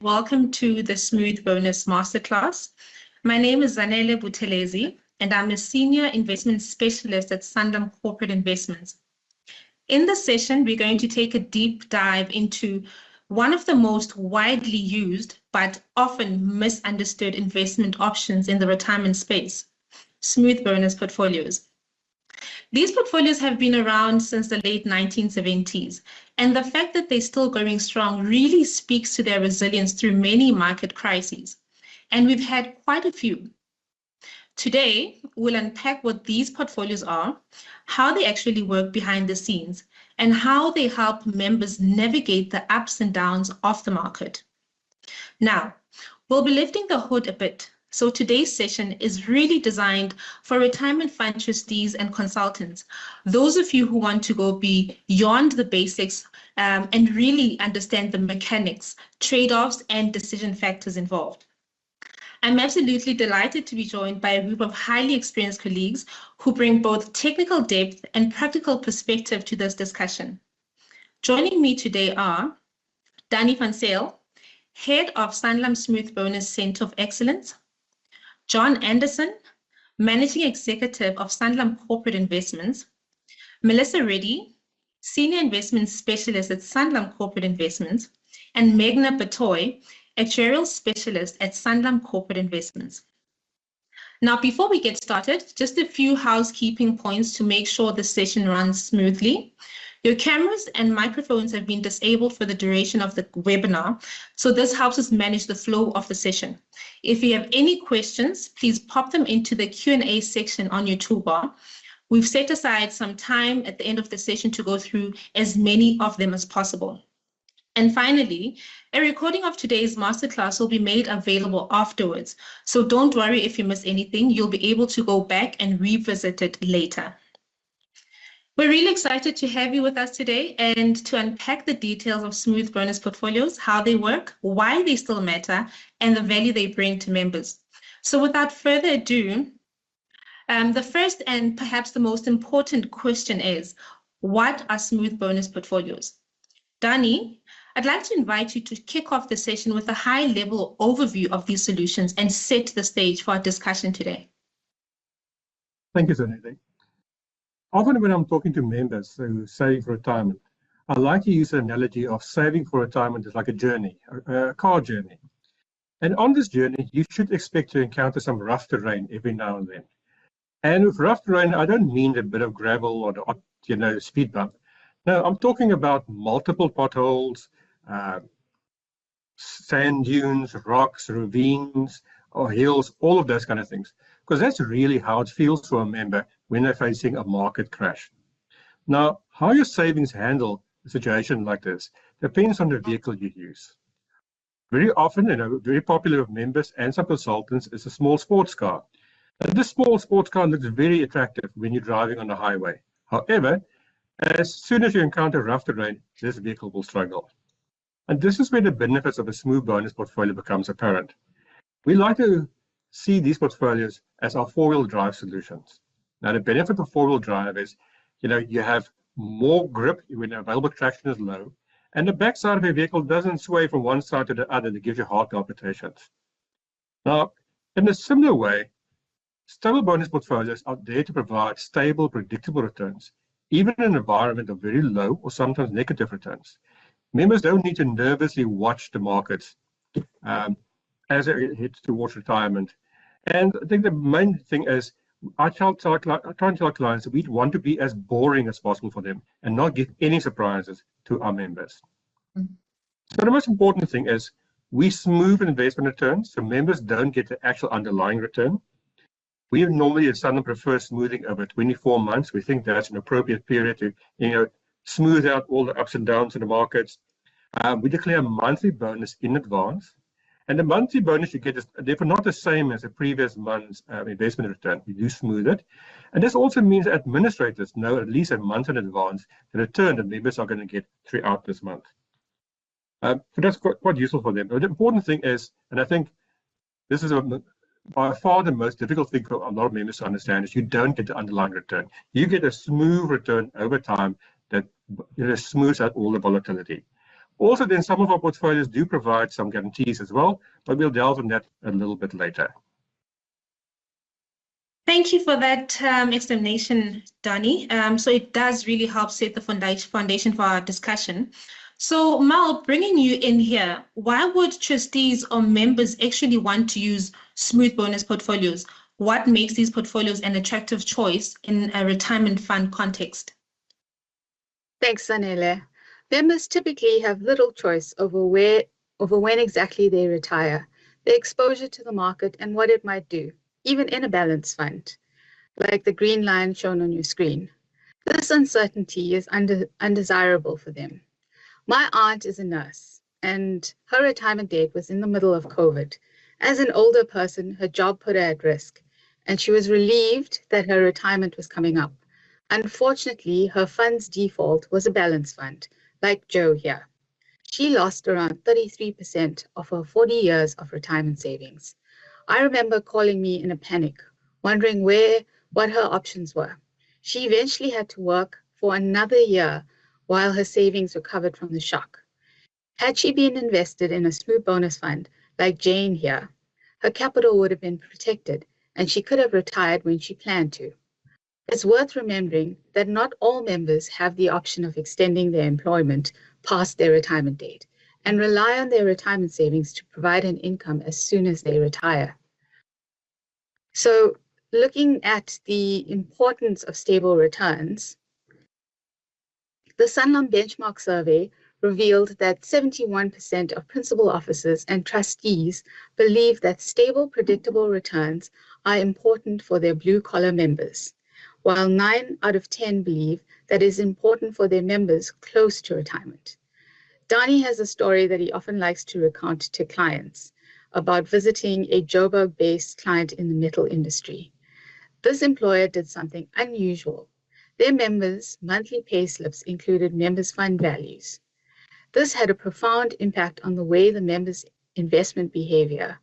welcome to the Smooth Bonus Masterclass. My name is Zanele Buthelezi, and I'm a Senior Investment Specialist at Sanlam Corporate Investments. In this session, we're going to take a deep dive into one of the most widely used but often misunderstood investment options in the retirement space, smooth bonus portfolios. These portfolios have been around since the late 1970s, and the fact that they're still going strong really speaks to their resilience through many market crises. And we've had quite a few. Today, we'll unpack what these portfolios are, how they actually work behind the scenes, and how they help members navigate the ups and downs of the market. Now, we'll be lifting the hood a bit. So today's session is really designed for retirement fund trustees and consultants, those of you who want to go beyond the basics and really understand the mechanics, trade-offs, and decision factors involved. I'm absolutely delighted to be joined by a group of highly experienced colleagues who bring both technical depth and practical perspective to this discussion. Joining me today are Danny van Zyl, Head of Sanlam Smooth Bonus Center of Excellence, John Anderson, Managing Executive of Sanlam Corporate Investments, Melissa Reddy, Senior Investment Specialist at Sanlam Corporate Investments, and Meghna Batoy, Actuarial Specialist at Sanlam Corporate Investments. Now, before we get started, just a few housekeeping points to make sure the session runs smoothly. Your cameras and microphones have been disabled for the duration of the webinar, so this helps us manage the flow of the session. If you have any questions, please pop them into the Q&A section on your toolbar. We've set aside some time at the end of the session to go through as many of them as possible. And finally, a recording of today's masterclass will be made available afterwards, so don't worry if you miss anything. You'll be able to go back and revisit it later. We're really excited to have you with us today and to unpack the details of smooth bonus portfolios, how they work, why they still matter, and the value they bring to members. So without further ado, the first and perhaps the most important question is, what are smooth bonus portfolios? Danny, I'd like to invite you to kick off the session with a high-level overview of these solutions and set the stage for our discussion today. Thank you, Zanele. Often when I'm talking to members who save for retirement, I like to use the analogy of saving for retirement as like a journey, a car journey. And on this journey, you should expect to encounter some rough terrain every now and then. And with rough terrain, I don't mean a bit of gravel or the speed bump. No, I'm talking about multiple potholes, sand dunes, rocks, ravines, or hills, all of those kind of things. Because that's really how it feels for a member when they're facing a market crash. Now, how your savings handle a situation like this depends on the vehicle you use. Very often, very popular with members and some consultants is a small sports car. And this small sports car looks very attractive when you're driving on the highway. However, as soon as you encounter rough terrain, this vehicle will struggle. And this is where the benefits of a smooth bonus portfolio becomes apparent. We like to see these portfolios as our four-wheel drive solutions. Now, the benefit of four-wheel drive is, you have more grip when available traction is low, and the backside of a vehicle doesn't sway from one side to the other that gives you heart palpitations. Now, in a similar way, stable bonus portfolios are there to provide stable, predictable returns, even in an environment of very low or sometimes negative returns. Members don't need to nervously watch the markets as they head towards retirement. And I think the main thing is, I try and tell clients that we want to be as boring as possible for them and not give any surprises to our members. So the most important thing is we smooth investment returns so members don't get the actual underlying return. We normally at Sanlam prefer smoothing over 24 months. We think that's an appropriate period to smooth out all the ups and downs in the markets. We declare a monthly bonus in advance. And the monthly bonus you get is therefore not the same as the previous month's investment return. We do smooth it. And this also means that administrators know at least a month in advance the return that members are going to get throughout this month. So that's quite useful for them. But the important thing is, and I think this is by far the most difficult thing for a lot of members to understand, is you don't get the underlying return. You get a smooth return over time that smooths out all the volatility. Also, then some of our portfolios do provide some guarantees as well, but we'll delve on that a little bit later. Thank you for that explanation, Donnie. So it does really help set the foundation for our discussion. So Mal, bringing you in here, why would trustees or members actually want to use smooth bonus portfolios? What makes these portfolios an attractive choice in a retirement fund context? Thanks, Zanele. Members typically have little choice over when exactly they retire, the exposure to the market and what it might do, even in a balanced fund, like the green line shown on your screen. This uncertainty is undesirable for them. My aunt is a nurse, and her retirement date was in the middle of COVID. As an older person, her job put her at risk, and she was relieved that her retirement was coming up. Unfortunately, her fund's default was a balance fund, like Joe here. She lost around 33% of her 40 years of retirement savings. I remember calling me in a panic, wondering what her options were. She eventually had to work for another year while her savings recovered from the shock. Had she been invested in a smooth bonus fund like Jane here, her capital would have been protected and she could have retired when she planned to. It's worth remembering that not all members have the option of extending their employment past their retirement date and rely on their retirement savings to provide an income as soon as they retire. So, looking at the importance of stable returns, the Sanlam benchmark survey revealed that 71% of principal officers and trustees believe that stable, predictable returns are important for their blue-collar members, while 9 out of 10 believe that it is important for their members close to retirement. Donnie has a story that he often likes to recount to clients about visiting a Joburg-based client in the metal industry. This employer did something unusual. Their members' monthly pay slips included members' fund values. This had a profound impact on the way the members' investment behavior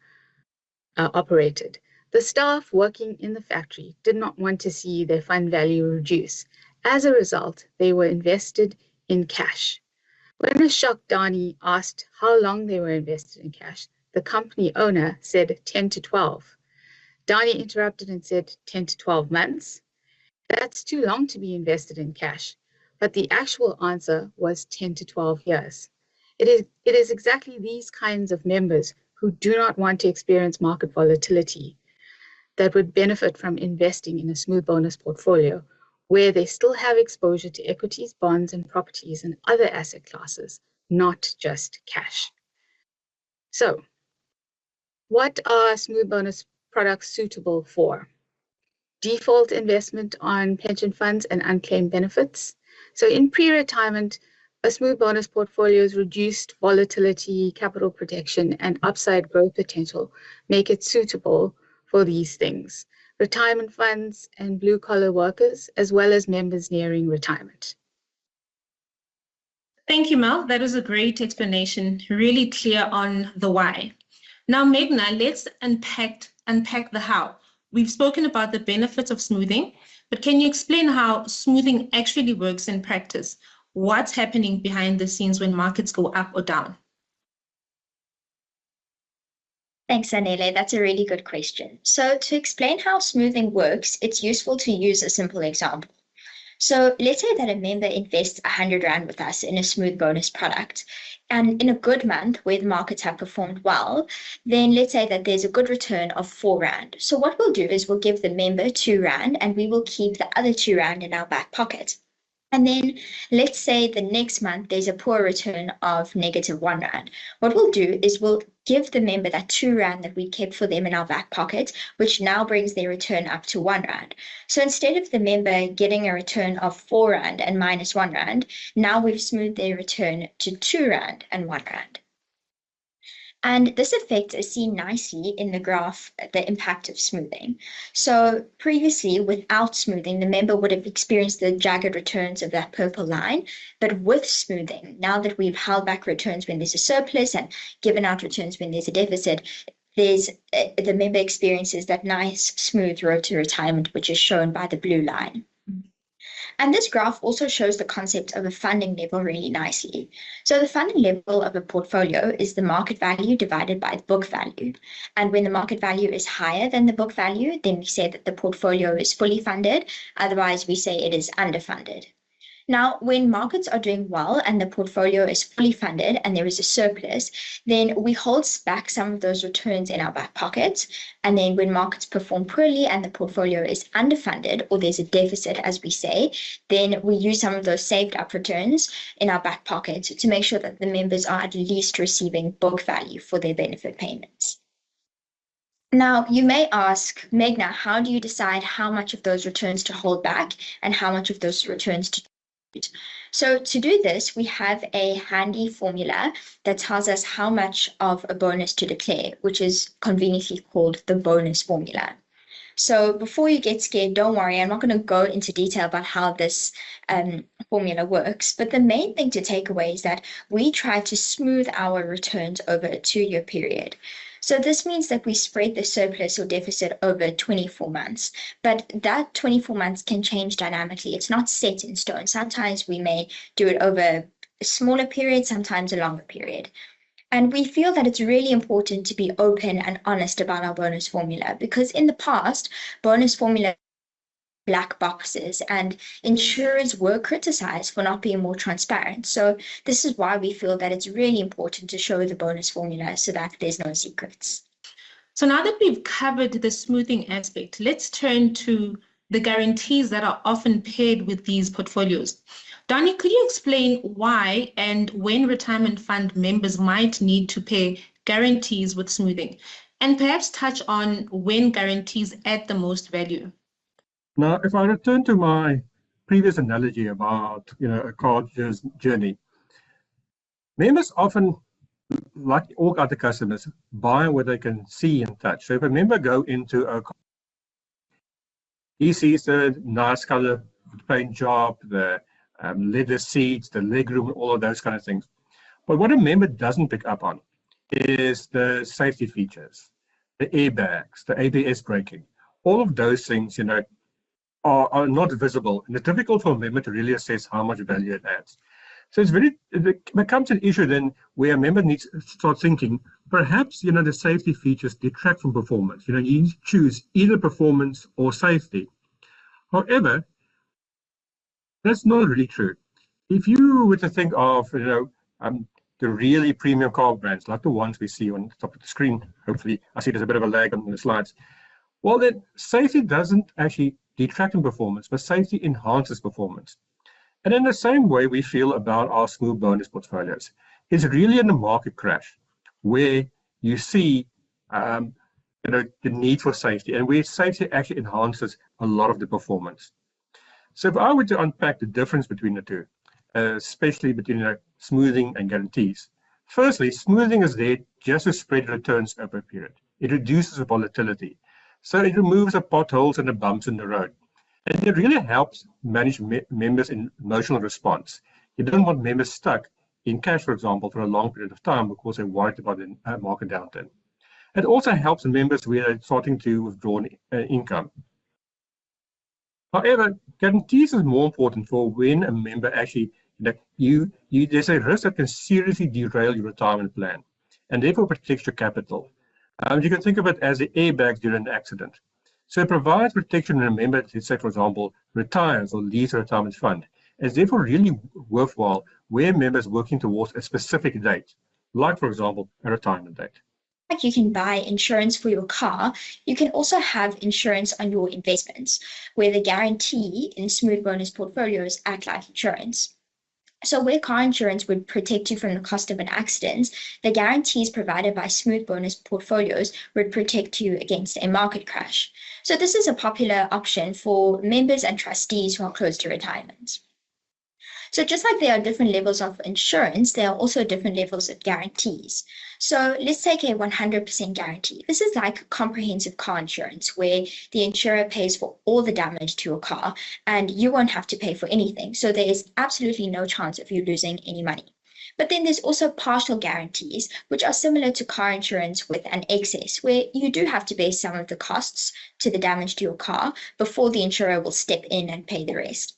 operated. The staff working in the factory did not want to see their fund value reduce. As a result, they were invested in cash. When a shocked Donnie asked how long they were invested in cash, the company owner said 10 to 12. Donnie interrupted and said 10 to 12 months. That's too long to be invested in cash. But the actual answer was 10 to 12 years. It is exactly these kinds of members who do not want to experience market volatility that would benefit from investing in a smooth bonus portfolio, where they still have exposure to equities, bonds, and properties and other asset classes, not just cash. So, what are smooth bonus products suitable for? Default investment on pension funds and unclaimed benefits. So in pre-retirement, a smooth bonus portfolio's reduced volatility, capital protection, and upside growth potential make it suitable for these things. Retirement funds and blue-collar workers, as well as members nearing retirement. Thank you, Mel. That was a great explanation, really clear on the why. Now, Meghna, let's unpack the how. We've spoken about the benefits of smoothing, but can you explain how smoothing actually works in practice? What's happening behind the scenes when markets go up or down? Thanks, Anele. That's a really good question. So to explain how smoothing works, it's useful to use a simple example. So let's say that a member invests 100 Rand with us in a smooth bonus product. And in a good month where the markets have performed well, then let's say that there's a good return of 4 Rand. So what we'll do is we'll give the member 2 Rand and we will keep the other 2 Rand in our back pocket. And then let's say the next month there's a poor return of -1 Rand. What we'll do is we'll give the member that 2 Rand that we kept for them in our back pocket, which now brings their return up to 1 Rand. So instead of the member getting a return of 4 Rand and -1 Rand, now we've smoothed their return to 2 Rand and 1 Rand. And this effect is seen nicely in the graph, the impact of smoothing. So previously, without smoothing, the member would have experienced the jagged returns of that purple line. But with smoothing, now that we've held back returns when there's a surplus and given out returns when there's a deficit, the member experiences that nice, smooth road to retirement, which is shown by the blue line. And this graph also shows the concept of a funding level really nicely. So the funding level of a portfolio is the market value divided by the book value. And when the market value is higher than the book value, then we say that the portfolio is fully funded. Otherwise, we say it is underfunded. Now, when markets are doing well and the portfolio is fully funded and there is a surplus, then we hold back some of those returns in our back pocket. And then when markets perform poorly and the portfolio is underfunded, or there's a deficit, as we say, then we use some of those saved up returns in our back pocket to make sure that the members are at least receiving book value for their benefit payments. Now, you may ask, Meghna, how do you decide how much of those returns to hold back and how much of those returns to So to do this, we have a handy formula that tells us how much of a bonus to declare, which is conveniently called the bonus formula. So before you get scared, don't worry, I'm not going to go into detail about how this formula works, but the main thing to take away is that we try to smooth our returns over a 2-year period. So this means that we spread the surplus or deficit over 24 months, but that 24 months can change dynamically. It's not set in stone. Sometimes we may do it over a smaller period, sometimes a longer period. And we feel that it's really important to be open and honest about our bonus formula, because in the past, bonus formula black boxes and insurers were criticized for not being more transparent. So this is why we feel that it's really important to show the bonus formula so that there's no secrets. So now that we've covered the smoothing aspect, let's turn to the guarantees that are often paired with these portfolios. Donnie, could you explain why and when retirement fund members might need to pay guarantees with smoothing, and perhaps touch on when guarantees add the most value? Now, if I return to my previous analogy about a car journey, members often, like all other customers, buy what they can see and touch. So if a member go into a car, he sees the nice color paint job, the leather seats, the legroom, all of those kind of things. But what a member doesn't pick up on is the safety features, the airbags, the ABS braking. All of those things, are not visible, and it's difficult for a member to really assess how much value it adds. So it becomes an issue then where a member needs to start thinking, perhaps, the safety features detract from performance. You need to choose either performance or safety. However, that's not really true. If you were to think of, the really premium car brands, like the ones we see on the top of the screen, hopefully, I see there's a bit of a lag on the slides. Well, then safety doesn't actually detract in performance, but safety enhances performance. And in the same way we feel about our smooth bonus portfolios. It's really in the market crash where you see the need for safety, and where safety actually enhances a lot of the performance. So if I were to unpack the difference between the two, especially between smoothing and guarantees. Firstly, smoothing is there just to spread returns over a period. It reduces the volatility. So it removes the potholes and the bumps in the road. And it really helps manage members' emotional response. You don't want members stuck in cash, for example, for a long period of time because they're worried about the market downturn. It also helps members where they're starting to withdraw income. However, guarantees is more important for when a member actually, there's a risk that can seriously derail your retirement plan and therefore protects your capital. You can think of it as the airbags during an accident. So it provides protection when a member, let's say, for example, retires or leaves a retirement fund. It's therefore really worthwhile where members working towards a specific date, like, for example, a retirement date. Like you can buy insurance for your car, you can also have insurance on your investments, where the guarantee in smooth bonus portfolios act like insurance. So where car insurance would protect you from the cost of an accident, the guarantees provided by smooth bonus portfolios would protect you against a market crash. So this is a popular option for members and trustees who are close to retirement. So just like there are different levels of insurance, there are also different levels of guarantees. So let's take a 100% guarantee. This is like comprehensive car insurance, where the insurer pays for all the damage to your car and you won't have to pay for anything. So there is absolutely no chance of you losing any money. But then there's also partial guarantees, which are similar to car insurance with an excess, where you do have to bear some of the costs to the damage to your car before the insurer will step in and pay the rest.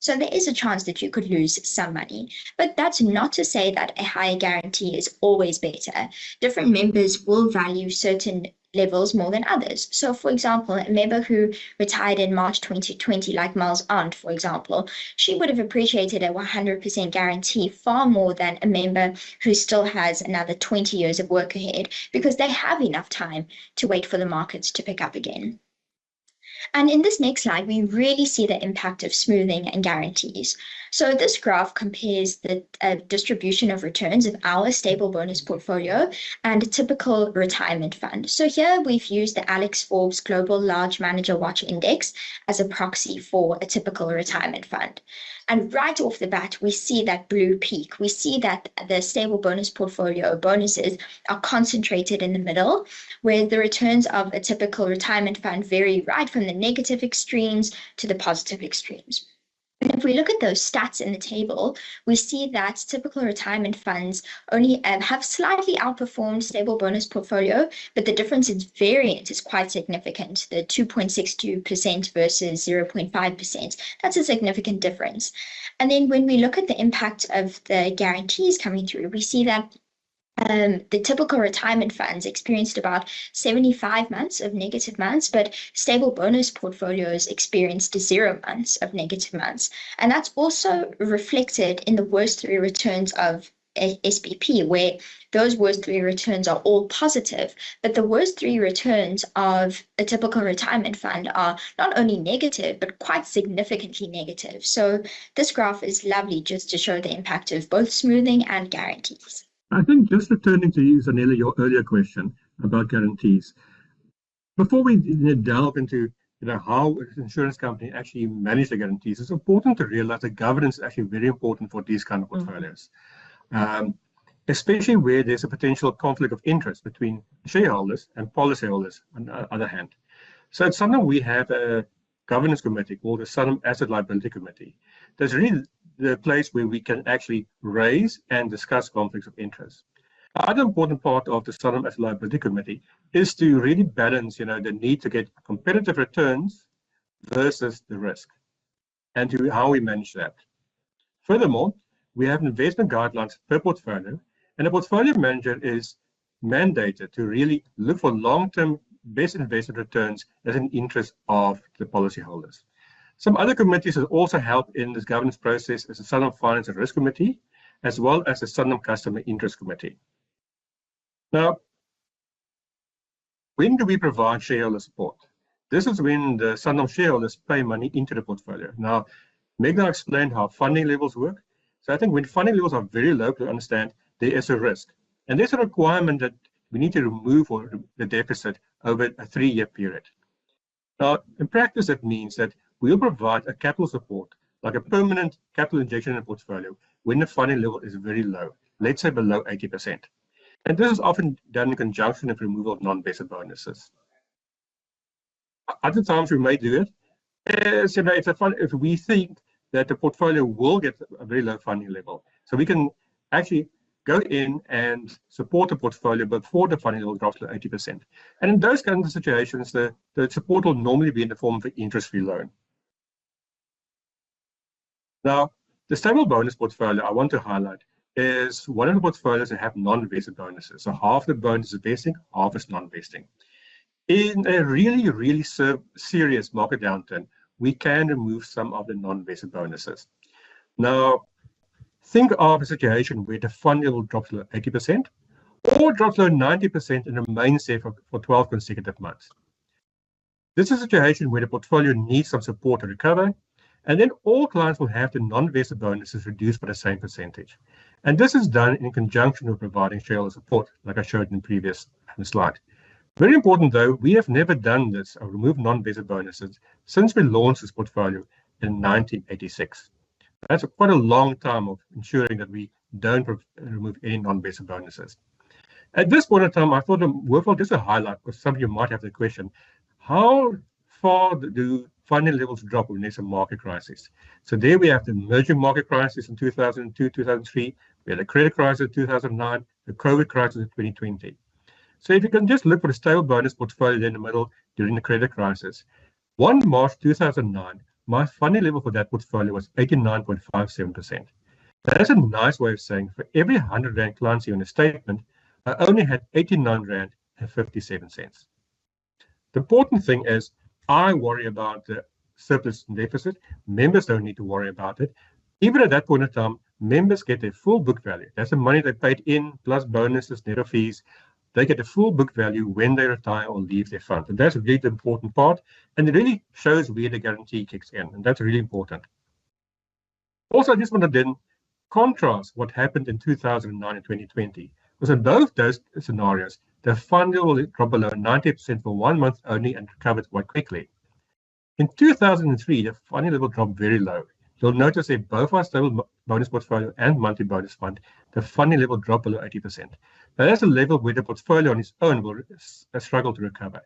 So there is a chance that you could lose some money, but that's not to say that a higher guarantee is always better. Different members will value certain levels more than others. So for example, a member who retired in March 2020, like Mel's aunt, for example, she would have appreciated a 100% guarantee far more than a member who still has another 20 years of work ahead, because they have enough time to wait for the markets to pick up again. And in this next slide, we really see the impact of smoothing and guarantees. So this graph compares the distribution of returns of our stable bonus portfolio and a typical retirement fund. So here we've used the Alex Forbes Global Large Manager Watch Index as a proxy for a typical retirement fund. And right off the bat, we see that blue peak. We see that the stable bonus portfolio bonuses are concentrated in the middle, where the returns of a typical retirement fund vary right from the negative extremes to the positive extremes. And if we look at those stats in the table, we see that typical retirement funds only have slightly outperformed stable bonus portfolio, but the difference in variance is quite significant. The 2.62% versus 0.5%, that's a significant difference. And then when we look at the impact of the guarantees coming through, we see that the typical retirement funds experienced about 75 months of negative months, but stable bonus portfolios experienced 0 months of negative months. And that's also reflected in the worst 3 returns of SBP, where those worst 3 returns are all positive, but the worst 3 returns of a typical retirement fund are not only negative, but quite significantly negative. So this graph is lovely just to show the impact of both smoothing and guarantees. I think just returning to you, Zanele, your earlier question about guarantees. Before we delve into how an insurance company actually manage the guarantees, it's important to realize that governance is actually very important for these kind of portfolios, especially where there's a potential conflict of interest between shareholders and policyholders on the other hand. So at Sanlam, we have a governance committee called the Sanlam Asset Liability Committee. That's really the place where we can actually raise and discuss conflicts of interest. Another important part of the Sanlam Asset Liability Committee is to really balance, the need to get competitive returns versus the risk, and to how we manage that. Furthermore, we have investment guidelines per portfolio, and a portfolio manager is mandated to really look for long-term best invested returns as an interest of the policyholders. Some other committees that also help in this governance process is the Sanlam Finance and Risk Committee, as well as the Sanlam Customer Interest Committee. Now, when do we provide shareholder support? This is when the Sanlam shareholders pay money into the portfolio. Now, Meghna explained how funding levels work. So I think when funding levels are very low, to understand there is a risk. And there's a requirement that we need to remove the deficit over a 3-year period. Now, in practice, that means that we'll provide a capital support, like a permanent capital injection in a portfolio, when the funding level is very low, let's say below 80%. And this is often done in conjunction with removal of non-vested bonuses. Other times we may do it, if we think that the portfolio will get a very low funding level. So we can actually go in and support the portfolio before the funding level drops to 80%. And in those kinds of situations, the support will normally be in the form of an interest-free loan. Now, the stable bonus portfolio I want to highlight is one of the portfolios that have non-vested bonuses. So half the bonus is vesting, half is non-vesting. In a really, really serious market downturn, we can remove some of the non-vested bonuses. Now, think of a situation where the funding level drops to 80% or drops below 90% and remains there for 12 consecutive months. This is a situation where the portfolio needs some support to recover, and then all clients will have the non-vested bonuses reduced by the same percentage. And this is done in conjunction with providing shareholder support, like I showed in the previous slide. Very important though, we have never done this or removed non-vested bonuses since we launched this portfolio in 1986. That's quite a long time of ensuring that we don't remove any non-vested bonuses. At this point in time, I thought it worthwhile just to highlight, because some of you might have the question, how far do funding levels drop when there's a market crisis? So there we have the emerging market crisis in 2002, 2003, we had the credit crisis in 2009, the COVID crisis in 2020. So if you can just look for the stable bonus portfolio in the middle during the credit crisis, 1 March 2009, my funding level for that portfolio was 89.57%. That's a nice way of saying for every 100 Rand clients on a statement, I only had 89 Rand and 57 cents. The important thing is I worry about the surplus and deficit. Members don't need to worry about it. Even at that point in time, members get their full book value. That's the money they paid in plus bonuses, net of fees. They get the full book value when they retire or leave their fund. And that's really the important part. And it really shows where the guarantee kicks in. And that's really important. Also, I just want to then contrast what happened in 2009 and 2020. Because in both those scenarios, the fund will drop below 90% for 1 month only and recovered quite quickly. In 2003, the funding level dropped very low. You'll notice that both our stable bonus portfolio and monthly bonus fund, the funding level dropped below 80%. Now, that's a level where the portfolio on its own will struggle to recover.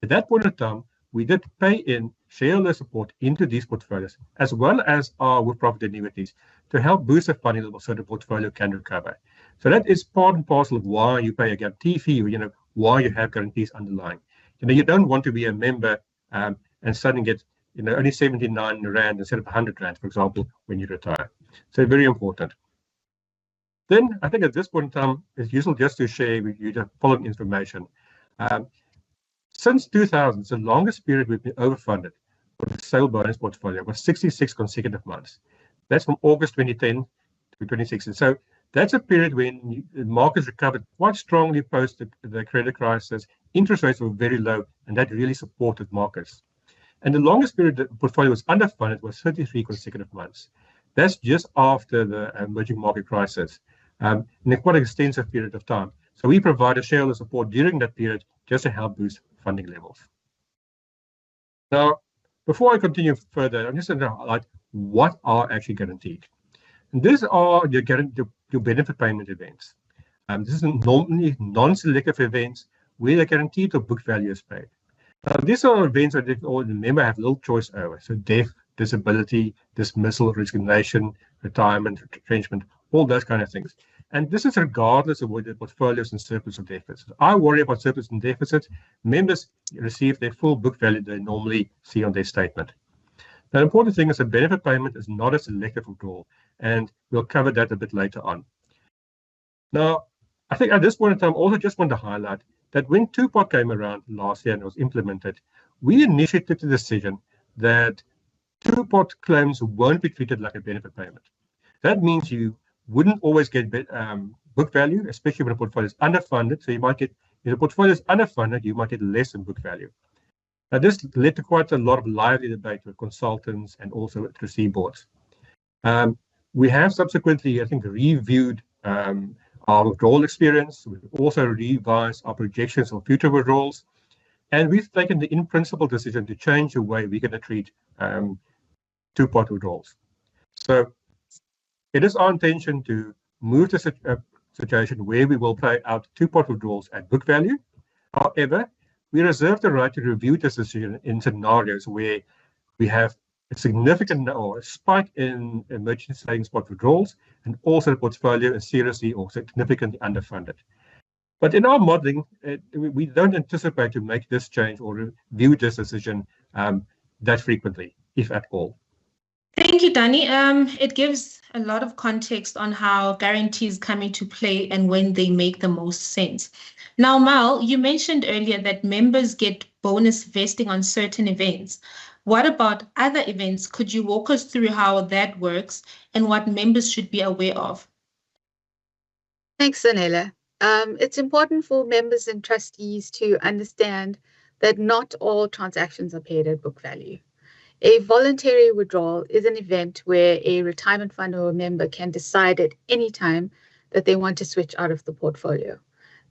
At that point in time, we did pay in shareholder support into these portfolios, as well as our with-profit annuities, to help boost the funding level so the portfolio can recover. So that is part and parcel of why you pay a guarantee fee, or why you have guarantees underlying. You don't want to be a member and suddenly get only 79 Rand instead of 100 Rand, for example, when you retire. So very important. Then I think at this point in time, it's useful just to share with you the following information. Since 2000, the longest period we've been overfunded for the stable bonus portfolio was 66 consecutive months. That's from August 2010 to 2016. So that's a period when the markets recovered quite strongly post the credit crisis. Interest rates were very low, and that really supported markets. And the longest period the portfolio was underfunded was 33 consecutive months. That's just after the emerging market crisis, in a quite extensive period of time. So we provided shareholder support during that period just to help boost funding levels. Now, before I continue further, I'm just going to highlight what are actually guaranteed. And these are your benefit payment events. This is normally non-selective events where the guaranteed or book value is paid. Now, these are events that the member have little choice over. So death, disability, dismissal, resignation, retirement, retrenchment, all those kind of things. And this is regardless of whether the portfolios and surplus or deficits. I worry about surplus and deficits. Members receive their full book value they normally see on their statement. Now, the important thing is the benefit payment is not a selective withdrawal, and we'll cover that a bit later on. Now, I think at this point in time, also just want to highlight that when 2-pot came around last year and was implemented, we initially took the decision that 2-pot claims won't be treated like a benefit payment. That means you wouldn't always get book value, especially when a portfolio is underfunded. So you might get, if the portfolio is underfunded, you might get less in book value. Now, this led to quite a lot of lively debate with consultants and also with trustee boards. We have subsequently, I think, reviewed our withdrawal experience. We've also revised our projections for future withdrawals. And we've taken the in-principle decision to change the way we're going to treat 2-pot withdrawals. So it is our intention to move the situation where we will pay out 2-pot withdrawals at book value. However, we reserve the right to review this decision in scenarios where we have a significant or a spike in emergency savings pot withdrawals, and also the portfolio is seriously or significantly underfunded. But in our modeling, we don't anticipate to make this change or review this decision that frequently, if at all. Thank you, Danny. It gives a lot of context on how guarantees come into play and when they make the most sense. Now, Mal, you mentioned earlier that members get bonus vesting on certain events. What about other events? Could you walk us through how that works and what members should be aware of? Thanks, Zanele. It's important for members and trustees to understand that not all transactions are paid at book value. A voluntary withdrawal is an event where a retirement fund or a member can decide at any time that they want to switch out of the portfolio.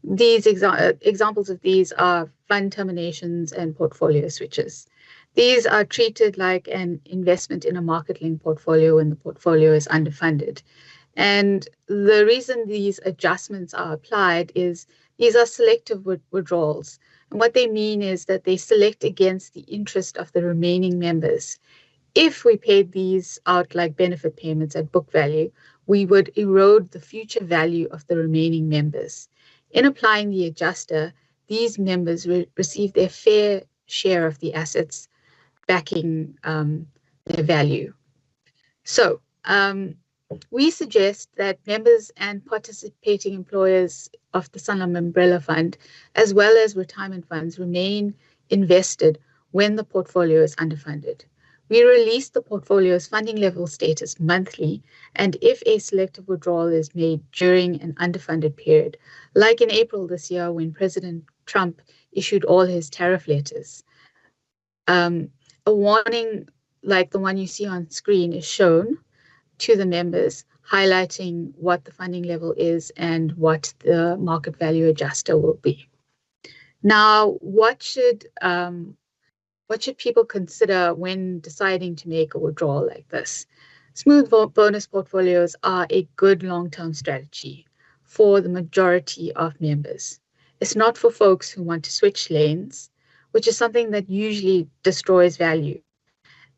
These examples of these are fund terminations and portfolio switches. These are treated like an investment in a market-linked portfolio when the portfolio is underfunded. And the reason these adjustments are applied is these are selective withdrawals. And what they mean is that they select against the interest of the remaining members. If we paid these out like benefit payments at book value, we would erode the future value of the remaining members. In applying the adjuster, these members receive their fair share of the assets backing their value. So we suggest that members and participating employers of the Sanlam Umbrella Fund, as well as retirement funds, remain invested when the portfolio is underfunded. We release the portfolio's funding level status monthly, and if a selective withdrawal is made during an underfunded period, like in April this year when President Trump issued all his tariff letters, a warning like the one you see on screen is shown to the members, highlighting what the funding level is and what the market value adjuster will be. Now, what should people consider when deciding to make a withdrawal like this? Smooth bonus portfolios are a good long-term strategy for the majority of members. It's not for folks who want to switch lanes, which is something that usually destroys value.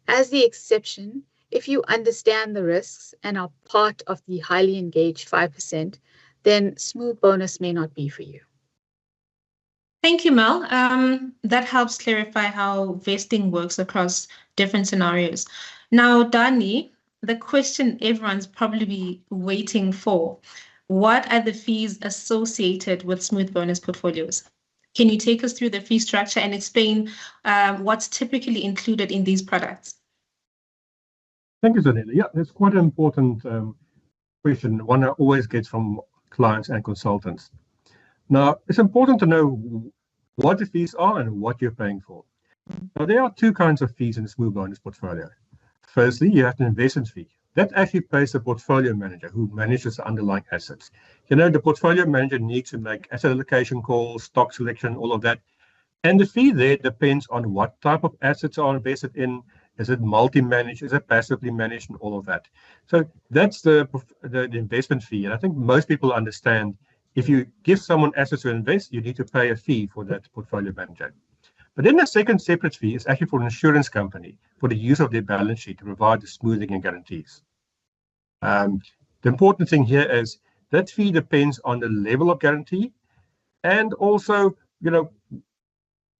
As the exception, if you understand the risks and are part of the highly engaged 5%, then smooth bonus may not be for you. Thank you, Mel. That helps clarify how vesting works across different scenarios. Now, Dani, the question everyone's probably waiting for, what are the fees associated with smooth bonus portfolios? Can you take us through the fee structure and explain what's typically included in these products? Thank you, Zanele. Yeah, that's quite an important question, one I always get from clients and consultants. Now, it's important to know what the fees are and what you're paying for. Now, there are two kinds of fees in the smooth bonus portfolio. Firstly, you have an investment fee. That actually pays the portfolio manager who manages the underlying assets. You know, the portfolio manager needs to make asset allocation calls, stock selection, all of that. And the fee there depends on what type of assets are invested in. Is it multi-managed? Is it passively managed? And all of that. So that's the investment fee. And I think most people understand if you give someone assets to invest, you need to pay a fee for that portfolio manager. But then the second separate fee is actually for an insurance company for the use of their balance sheet to provide the smoothing and guarantees. The important thing here is that fee depends on the level of guarantee and also, you know,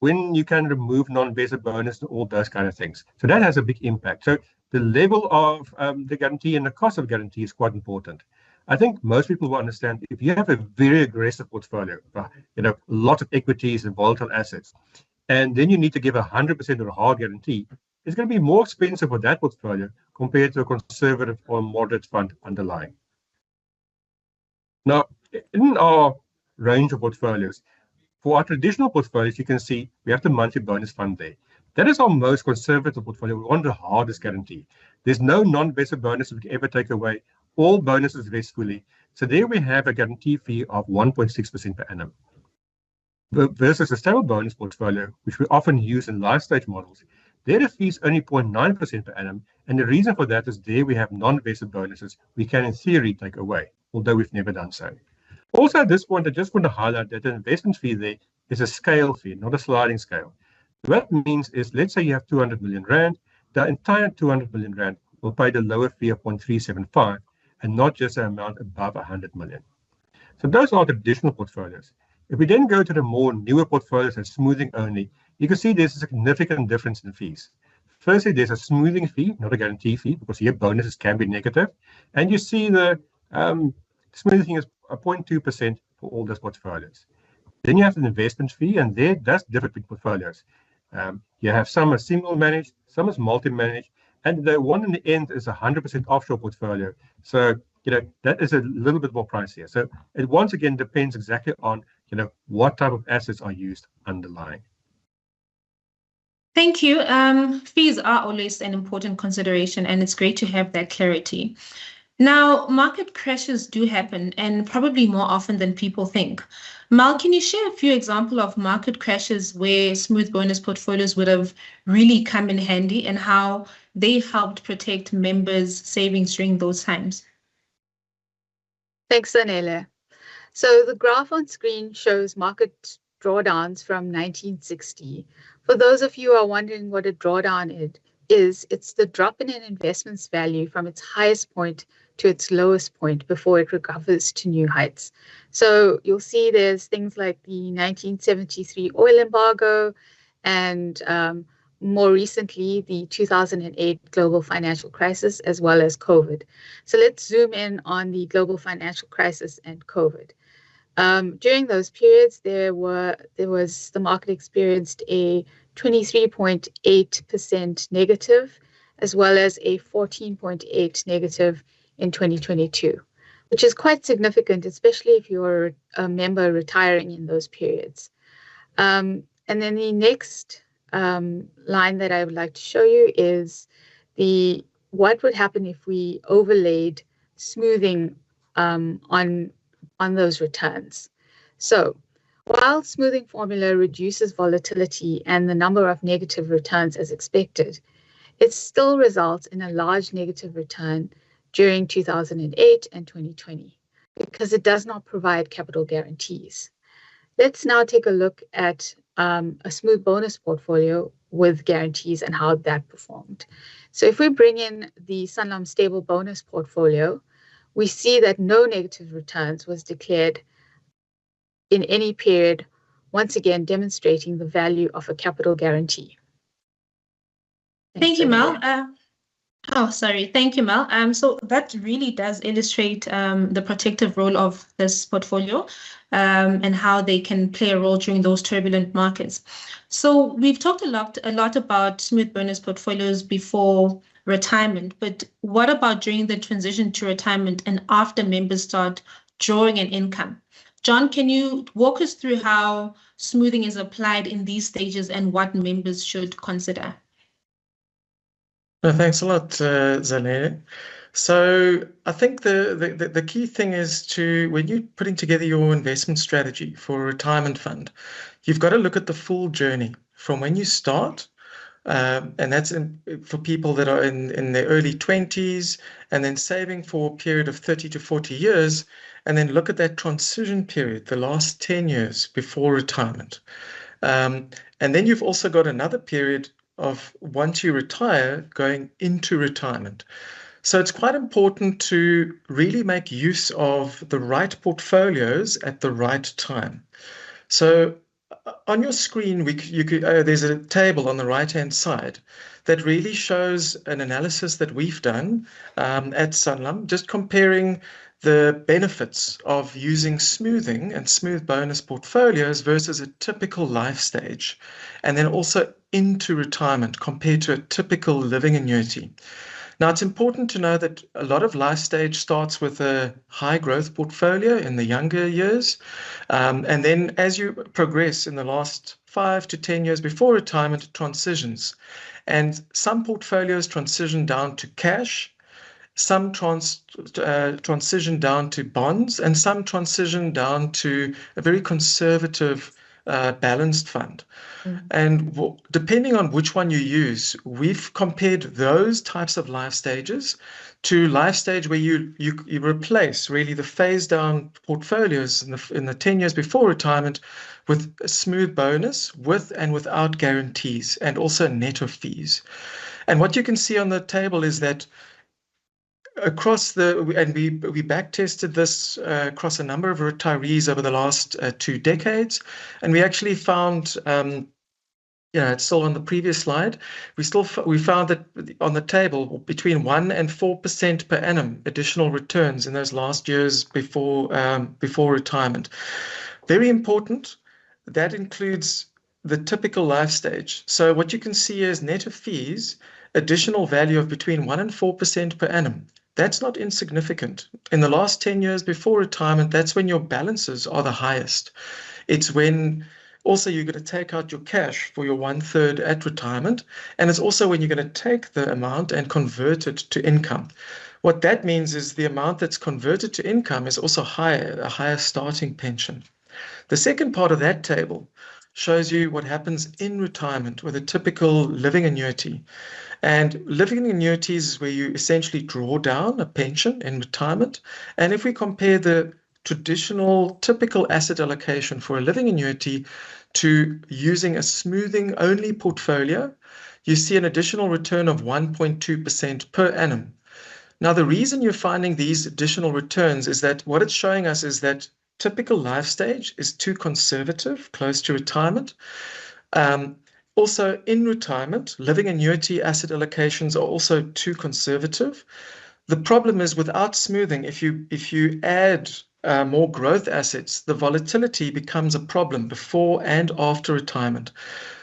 when you can remove non-vested bonus and all those kind of things. So that has a big impact. So the level of the guarantee and the cost of guarantee is quite important. I think most people will understand if you have a very aggressive portfolio, you know, lots of equities and volatile assets, and then you need to give 100% of a hard guarantee, it's going to be more expensive for that portfolio compared to a conservative or moderate fund underlying. Now, in our range of portfolios, for our traditional portfolios, you can see we have the monthly bonus fund there. That is our most conservative portfolio. We want the hardest guarantee. There's no non-vested bonus we can ever take away. All bonuses vest fully. So there we have a guarantee fee of 1.6% per annum. Versus a stable bonus portfolio, which we often use in life stage models, there the fee is only 0.9% per annum. And the reason for that is there we have non-vested bonuses we can in theory take away, although we've never done so. Also, at this point, I just want to highlight that the investment fee there is a scale fee, not a sliding scale. What that means is, let's say you have 200 million Rand, the entire 200 million Rand will pay the lower fee of 0.375 and not just the amount above 100 million. So those are the traditional portfolios. If we then go to the more newer portfolios and smoothing only, you can see there's a significant difference in fees. Firstly, there's a smoothing fee, not a guarantee fee, because here bonuses can be negative. And you see the smoothing is 0.2% for all those portfolios. Then you have an investment fee, and there that's different between portfolios. You have some are single managed, some is multi-managed, and the one in the end is 100% offshore portfolio. So, you know, that is a little bit more pricier. So it once again depends exactly on, you know, what type of assets are used underlying. Thank you. Fees are always an important consideration, and it's great to have that clarity. Now, market crashes do happen, and probably more often than people think. Mal, can you share a few examples of market crashes where smooth bonus portfolios would have really come in handy and how they helped protect members' savings during those times? Thanks, Zanele. So the graph on screen shows market drawdowns from 1960. For those of you who are wondering what a drawdown is, it's the drop in an investment's value from its highest point to its lowest point before it recovers to new heights. So you'll see there's things like the 1973 oil embargo and more recently, the 2008 global financial crisis, as well as COVID. So let's zoom in on the global financial crisis and COVID. During those periods, the market experienced a 23.8% negative, as well as a 14.8 negative in 2022, which is quite significant, especially if you're a member retiring in those periods. And then the next line that I would like to show you is what would happen if we overlaid smoothing on those returns. So while smoothing formula reduces volatility and the number of negative returns as expected, it still results in a large negative return during 2008 and 2020 because it does not provide capital guarantees. Let's now take a look at a smooth bonus portfolio with guarantees and how that performed. So if we bring in the Sanlam stable bonus portfolio, we see that no negative returns was declared in any period, once again demonstrating the value of a capital guarantee. Thank you, Mel. Thank you, Mel. So that really does illustrate the protective role of this portfolio and how they can play a role during those turbulent markets. So we've talked a lot about smooth bonus portfolios before retirement, but what about during the transition to retirement and after members start drawing an income? John, can you walk us through how smoothing is applied in these stages and what members should consider? Thanks a lot, Zanele. So I think the key thing is when you're putting together your investment strategy for a retirement fund, you've got to look at the full journey from when you start, and that's for people that are in their early 20s and then saving for a period of 30 to 40 years, and then look at that transition period, the last 10 years before retirement. And then you've also got another period of once you retire, going into retirement. So it's quite important to really make use of the right portfolios at the right time. So on your screen, there's a table on the right-hand side that really shows an analysis that we've done at Sanlam, just comparing the benefits of using smoothing and smooth bonus portfolios versus a typical life stage, and then also into retirement compared to a typical living annuity. Now, it's important to know that a lot of life stage starts with a high growth portfolio in the younger years. And then as you progress in the last 5 to 10 years before retirement, it transitions. And some portfolios transition down to cash, some transition down to bonds, and some transition down to a very conservative balanced fund. And depending on which one you use, we've compared those types of life stages to life stage where you replace really the phase down portfolios in the 10 years before retirement with a smooth bonus with and without guarantees and also net of fees. And what you can see on the table is that we back tested this across a number of retirees over the last 2 decades, and we actually found, it's still on the previous slide. We found that on the table between 1% and 4% per annum additional returns in those last years before retirement. Very important. That includes the typical life stage. So what you can see is net of fees, additional value of between 1% and 4% per annum. That's not insignificant. In the last 10 years before retirement, that's when your balances are the highest. It's when also you're going to take out your cash for your 1/3 at retirement. And it's also when you're going to take the amount and convert it to income. What that means is the amount that's converted to income is also higher, a higher starting pension. The second part of that table shows you what happens in retirement with a typical living annuity. And living annuities is where you essentially draw down a pension in retirement. And if we compare the traditional typical asset allocation for a living annuity to using a smoothing only portfolio, you see an additional return of 1.2% per annum. Now, the reason you're finding these additional returns is that what it's showing us is that typical life stage is too conservative, close to retirement. Also, in retirement, living annuity asset allocations are also too conservative. The problem is without smoothing, if you add more growth assets, the volatility becomes a problem before and after retirement.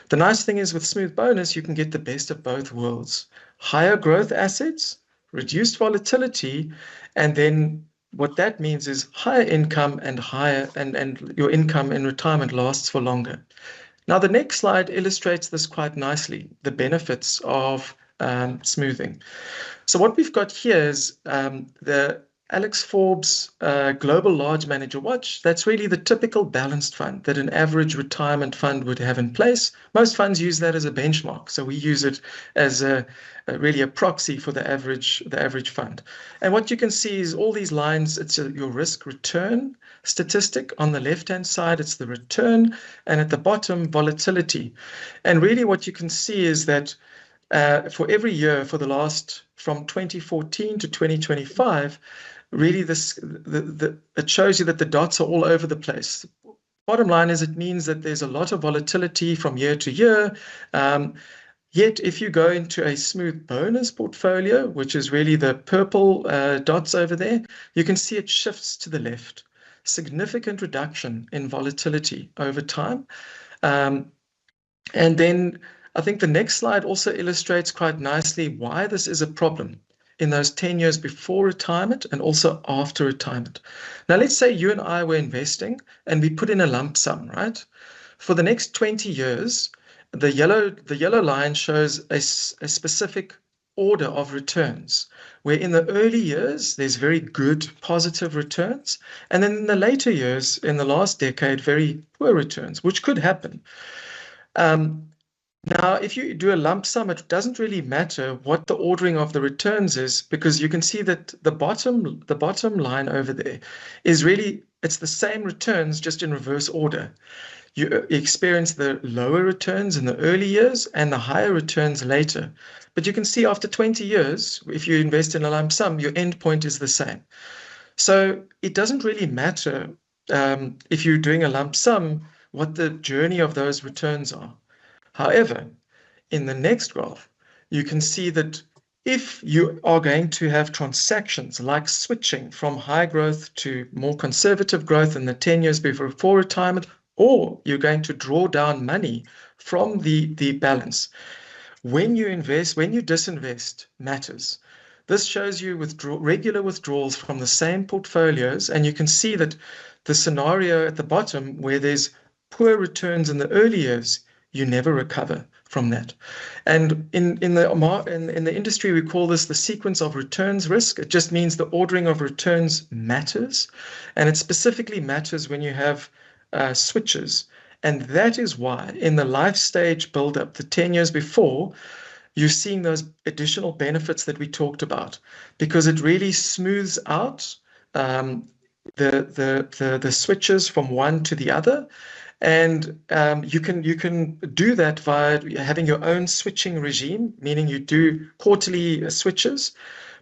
The nice thing is with smooth bonus, you can get the best of both worlds. Higher growth assets, reduced volatility, and then what that means is higher income and your income in retirement lasts for longer. Now, the next slide illustrates this quite nicely, the benefits of smoothing. So what we've got here is the Alex Forbes Global Large Manager Watch. That's really the typical balanced fund that an average retirement fund would have in place. Most funds use that as a benchmark, so we use it as really a proxy for the average fund. And what you can see is all these lines. It's your risk return statistic. On the left-hand side, it's the return, and at the bottom, volatility. And really what you can see is that for every year for the last, from 2014 to 2025, really it shows you that the dots are all over the place. Bottom line is it means that there's a lot of volatility from year to year. Yet if you go into a smooth bonus portfolio, which is really the purple dots over there, you can see it shifts to the left. Significant reduction in volatility over time. And then I think the next slide also illustrates quite nicely why this is a problem in those 10 years before retirement and also after retirement. Now, let's say you and I were investing and we put in a lump sum, right? For the next 20 years, the yellow line shows a specific order of returns, where in the early years, there's very good positive returns. And then in the later years, in the last decade, very poor returns, which could happen. Now, if you do a lump sum, it doesn't really matter what the ordering of the returns is, because you can see that the bottom line over there is really, it's the same returns, just in reverse order. You experience the lower returns in the early years and the higher returns later. But you can see after 20 years, if you invest in a lump sum, your end point is the same. So it doesn't really matter if you're doing a lump sum, what the journey of those returns are. However, in the next graph, you can see that if you are going to have transactions like switching from high growth to more conservative growth in the 10 years before retirement, or you're going to draw down money from the balance, when you disinvest matters. This shows you regular withdrawals from the same portfolios, and you can see that the scenario at the bottom where there's poor returns in the early years, you never recover from that. And in the industry, we call this the sequence of returns risk. It just means the ordering of returns matters, and it specifically matters when you have switches. And that is why in the life stage build-up, the 10 years before, you're seeing those additional benefits that we talked about, because it really smooths out the switches from one to the other. And you can do that via having your own switching regime, meaning you do quarterly switches,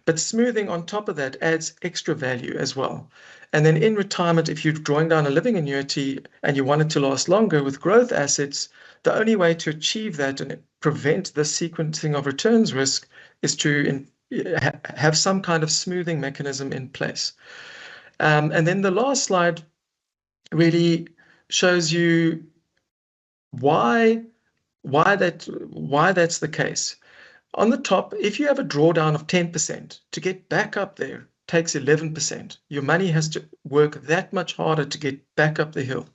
but smoothing on top of that adds extra value as well. And then in retirement, if you're drawing down a living annuity and you want it to last longer with growth assets, the only way to achieve that and prevent the sequencing of returns risk is to have some kind of smoothing mechanism in place. And then the last slide really shows you why that's the case. On the top, if you have a drawdown of 10%, to get back up there takes 11%. Your money has to work that much harder to get back up the hill.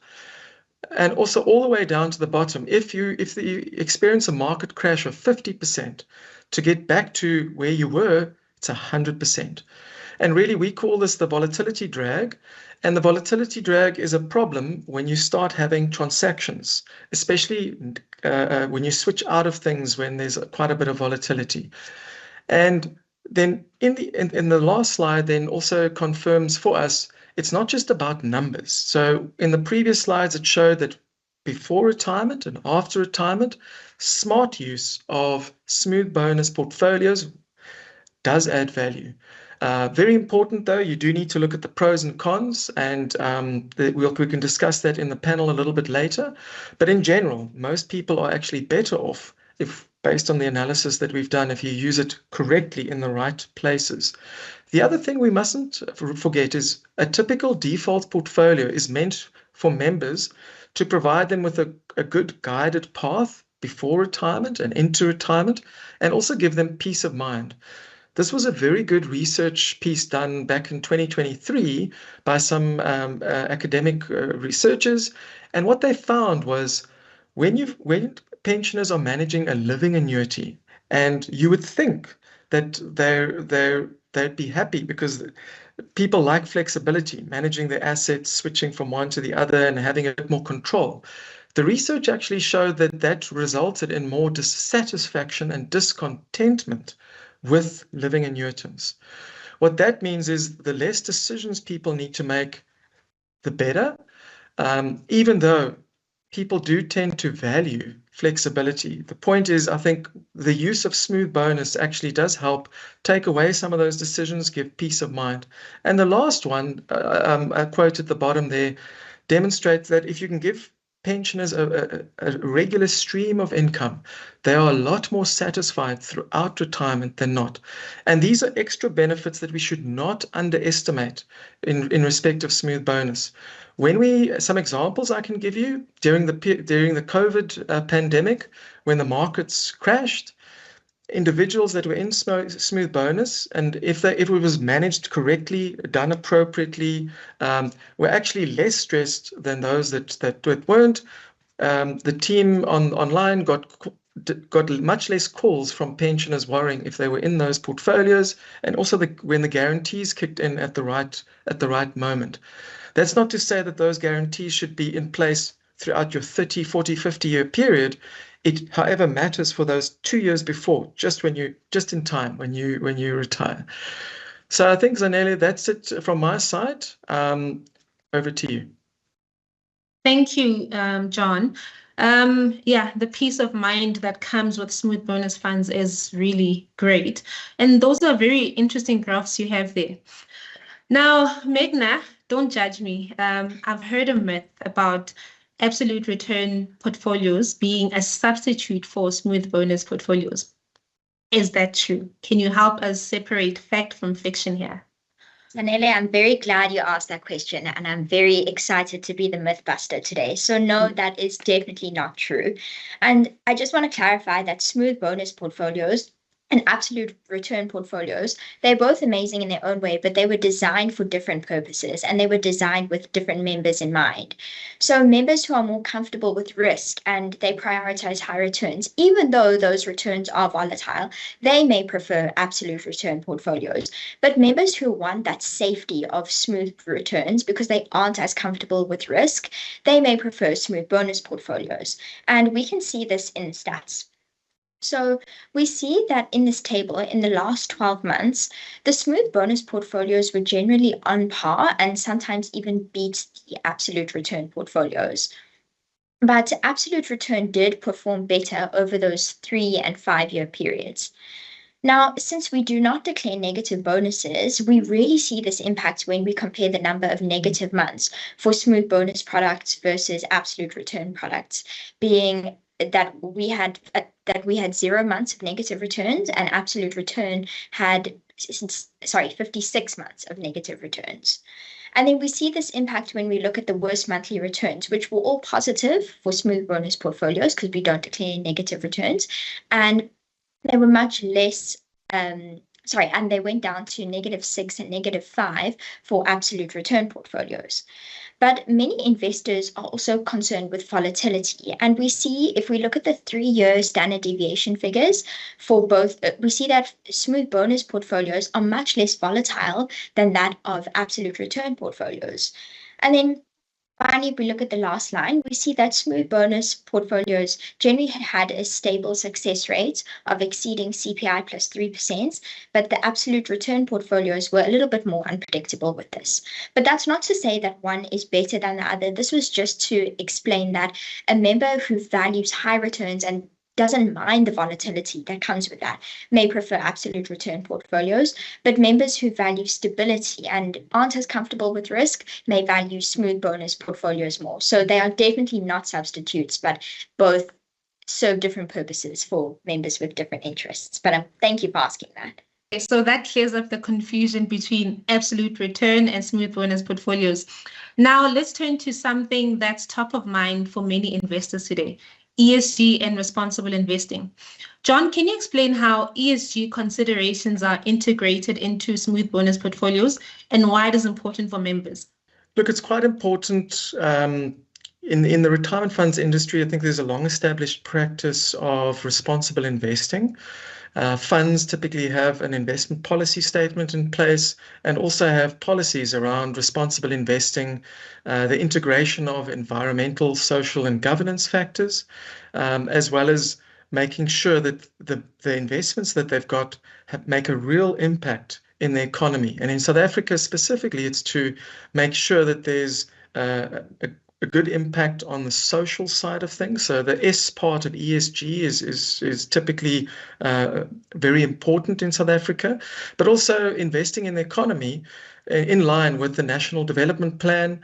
And also all the way down to the bottom, if you experience a market crash of 50%, to get back to where you were, it's 100%. And really, we call this the volatility drag. And the volatility drag is a problem when you start having transactions, especially when you switch out of things when there's quite a bit of volatility. And then in the last slide then also confirms for us, it's not just about numbers. So in the previous slides, it showed that before retirement and after retirement, smart use of smooth bonus portfolios does add value. Very important, though, you do need to look at the pros and cons, and we can discuss that in the panel a little bit later. But in general, most people are actually better off if, based on the analysis that we've done, if you use it correctly in the right places. The other thing we mustn't forget is a typical default portfolio is meant for members to provide them with a good guided path before retirement and into retirement, and also give them peace of mind. This was a very good research piece done back in 2023 by some academic researchers. And what they found was when pensioners are managing a living annuity, and you would think that they'd be happy because people like flexibility, managing their assets, switching from one to the other and having a bit more control. The research actually showed that resulted in more dissatisfaction and discontentment with living annuitants. What that means is the less decisions people need to make, the better, even though people do tend to value flexibility. The point is, I think the use of smooth bonus actually does help take away some of those decisions, give peace of mind. And the last one, I quote at the bottom there, demonstrates that if you can give pensioners a regular stream of income, they are a lot more satisfied throughout retirement than not. And these are extra benefits that we should not underestimate in respect of smooth bonus. Some examples I can give you during the COVID pandemic, when the markets crashed, individuals that were in smooth bonus, and if it was managed correctly, done appropriately, were actually less stressed than those that weren't. The team online got much less calls from pensioners worrying if they were in those portfolios, and also when the guarantees kicked in at the right moment. That's not to say that those guarantees should be in place throughout your 30, 40, 50-year period. It, however, matters for those 2 years before, just in time when you retire. So I think, Zanele, that's it from my side. Over to you. Thank you, John. Yeah, the peace of mind that comes with smooth bonus funds is really great. And those are very interesting graphs you have there. Now, Meghna, don't judge me. I've heard a myth about absolute return portfolios being a substitute for smooth bonus portfolios. Is that true? Can you help us separate fact from fiction here? Zanele, I'm very glad you asked that question, and I'm very excited to be the mythbuster today. So no, that is definitely not true. And I just want to clarify that smooth bonus portfolios and absolute return portfolios, they're both amazing in their own way, but they were designed for different purposes, and they were designed with different members in mind. So members who are more comfortable with risk and they prioritize high returns, even though those returns are volatile, they may prefer absolute return portfolios. But members who want that safety of smooth returns because they aren't as comfortable with risk, they may prefer smooth bonus portfolios. And we can see this in stats. So we see that in this table, in the last 12 months, the smooth bonus portfolios were generally on par and sometimes even beat the absolute return portfolios. But absolute return did perform better over those 3 and 5 year periods. Now, since we do not declare negative bonuses, we really see this impact when we compare the number of negative months for smooth bonus products versus absolute return products, being that we had 0 months of negative returns and absolute return had 56 months of negative returns. And then we see this impact when we look at the worst monthly returns, which were all positive for smooth bonus portfolios because we don't declare negative returns, and they were much less and they went down to -6 and -5 for absolute return portfolios. But many investors are also concerned with volatility. And we see, if we look at the 3-year standard deviation figures for both, we see that smooth bonus portfolios are much less volatile than that of absolute return portfolios. And then finally, if we look at the last line, we see that smooth bonus portfolios generally had a stable success rate of exceeding CPI plus 3%, but the absolute return portfolios were a little bit more unpredictable with this. But that's not to say that one is better than the other. This was just to explain that a member who values high returns and doesn't mind the volatility that comes with that may prefer absolute return portfolios, but members who value stability and aren't as comfortable with risk may value smooth bonus portfolios more. So they are definitely not substitutes, but both serve different purposes for members with different interests. But thank you for asking that. So that clears up the confusion between absolute return and smooth bonus portfolios. Now let's turn to something that's top of mind for many investors today: ESG and responsible investing. John, can you explain how ESG considerations are integrated into smooth bonus portfolios and why it is important for members? Look, it's quite important. In the retirement funds industry, I think there's a long-established practice of responsible investing. Funds typically have an investment policy statement in place and also have policies around responsible investing, the integration of environmental, social, and governance factors, as well as making sure that the investments that they've got make a real impact in the economy. And in South Africa specifically, it's to make sure that there's a good impact on the social side of things. So the S part of ESG is typically very important in South Africa, but also investing in the economy in line with the National Development Plan,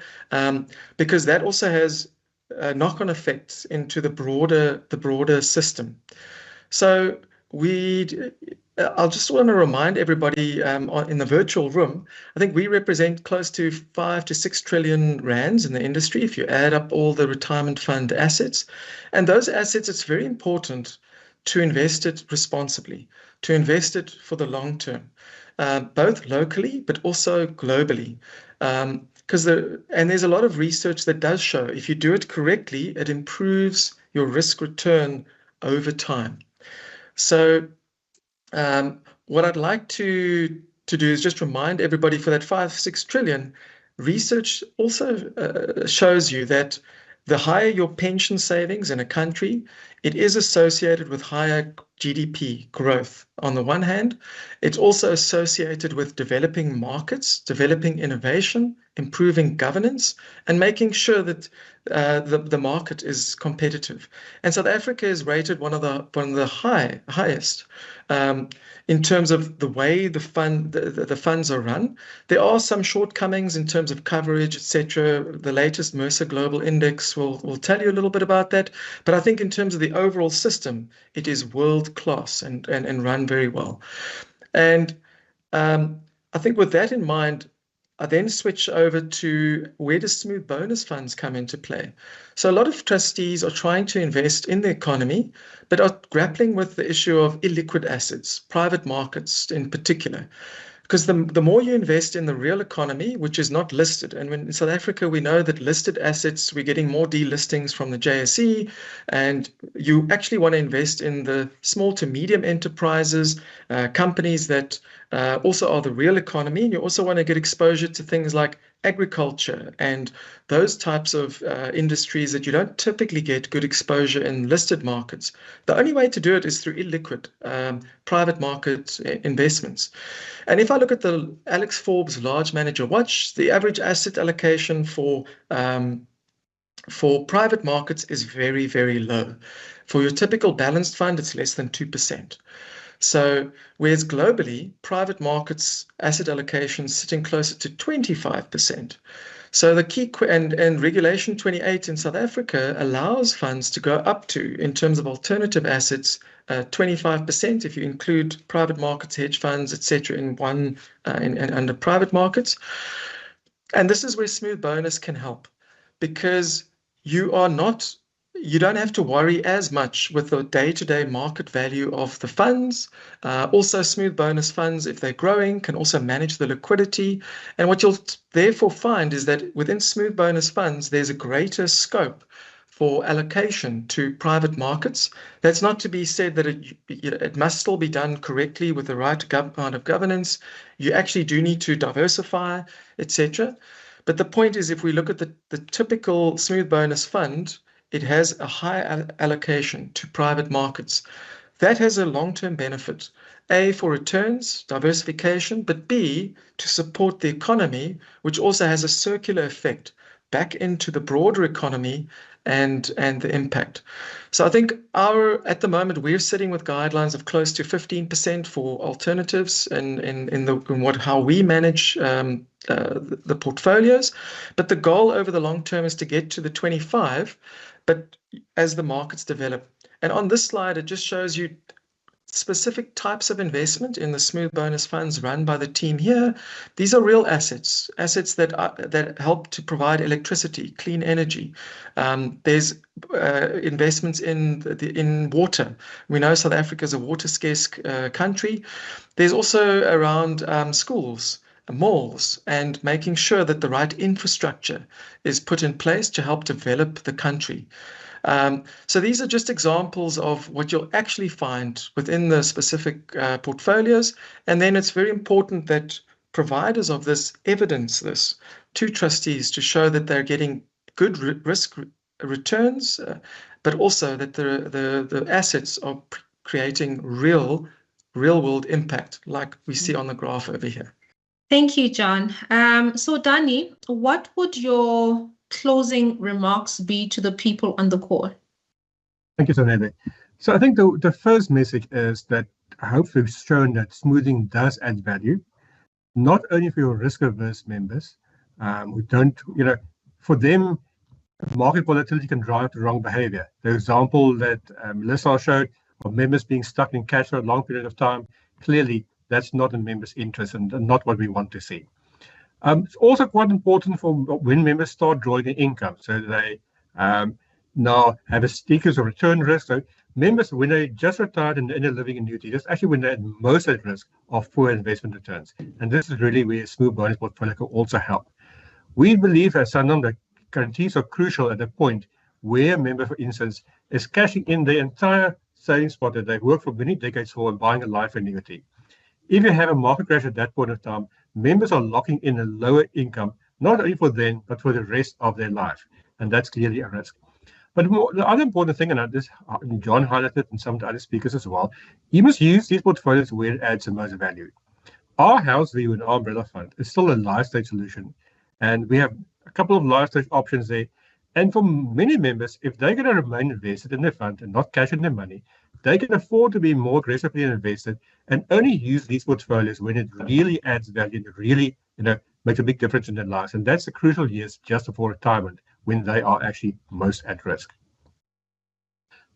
because that also has knock-on effects into the broader system. So I'll just want to remind everybody in the virtual room, I think we represent close to 5 to 6 trillion rands in the industry if you add up all the retirement fund assets. And those assets, it's very important to invest it responsibly, to invest it for the long term, both locally but also globally. And there's a lot of research that does show if you do it correctly, it improves your risk return over time. So what I'd like to do is just remind everybody for that 5-6 trillion, research also shows you that the higher your pension savings in a country, it is associated with higher GDP growth. On the one hand, it's also associated with developing markets, developing innovation, improving governance, and making sure that the market is competitive. And South Africa is rated one of the highest in terms of the way the funds are run. There are some shortcomings in terms of coverage, etc. The latest Mercer Global Index will tell you a little bit about that. But I think in terms of the overall system, it is world class and run very well. And I think with that in mind, I then switch over to where does smooth bonus funds come into play? So a lot of trustees are trying to invest in the economy, but are grappling with the issue of illiquid assets, private markets in particular. Because the more you invest in the real economy, which is not listed, and in South Africa, we know that listed assets, we're getting more delistings from the JSE, and you actually want to invest in the small to medium enterprises, companies that also are the real economy, and you also want to get exposure to things like agriculture and those types of industries that you don't typically get good exposure in listed markets. The only way to do it is through illiquid private market investments. And if I look at the Alex Forbes Large Manager Watch, the average asset allocation for private markets is very, very low. For your typical balanced fund, it's less than 2%. So whereas globally, private markets asset allocation is sitting closer to 25%. So the key and Regulation 28 in South Africa allows funds to go up to, in terms of alternative assets, 25% if you include private markets, hedge funds, etc. in one under private markets. And this is where smooth bonus can help, because you don't have to worry as much with the day-to-day market value of the funds. Also, smooth bonus funds, if they're growing, can also manage the liquidity. And what you'll therefore find is that within smooth bonus funds, there's a greater scope for allocation to private markets. That's not to be said that it must still be done correctly with the right amount of governance. You actually do need to diversify, etc. But the point is, if we look at the typical smooth bonus fund, it has a high allocation to private markets. That has a long-term benefit, A, for returns, diversification, but B, to support the economy, which also has a circular effect back into the broader economy and the impact. So I think at the moment we're sitting with guidelines of close to 15% for alternatives in how we manage the portfolios, but the goal over the long term is to get to the 25, but as the markets develop. And on this slide, it just shows you specific types of investment in the smooth bonus funds run by the team here. These are real assets that help to provide electricity, clean energy. There's investments in water. We know South Africa is a water scarce country. There's also around schools, malls, and making sure that the right infrastructure is put in place to help develop the country. So these are just examples of what you'll actually find within the specific portfolios. And then it's very important that providers of this evidence this to trustees to show that they're getting good risk returns, but also that the assets are creating real world impact, like we see on the graph over here. Thank you, John. So Dani, what would your closing remarks be to the people on the call? Thank you, Zanele. So I think the first message is that hopefully we've shown that smoothing does add value, not only for your risk-averse members who don't, for them, market volatility can drive the wrong behavior. The example that Melissa showed of members being stuck in cash for a long period of time, clearly that's not in members' interest and not what we want to see. It's also quite important for when members start drawing their income, so they now have a seekers of return risk. So members, when they just retired in a living annuity, that's actually when they're most at risk of poor investment returns. And this is really where smooth bonus portfolio can also help. We believe at Sanlam that guarantees are crucial at the point where a member, for instance, is cashing in the entire savings pot that they've worked for many decades for and buying a life annuity. If you have a market crash at that point of time, members are locking in a lower income, not only for them, but for the rest of their life. And that's clearly a risk. But the other important thing, and this John highlighted and some of the other speakers as well, you must use these portfolios where it adds the most value. Our house view and our umbrella fund is still a life stage solution. And we have a couple of life stage options there. And for many members, if they're going to remain invested in their fund and not cash in their money, they can afford to be more aggressively invested and only use these portfolios when it really adds value and it really, makes a big difference in their lives. And that's the crucial years just before retirement, when they are actually most at risk.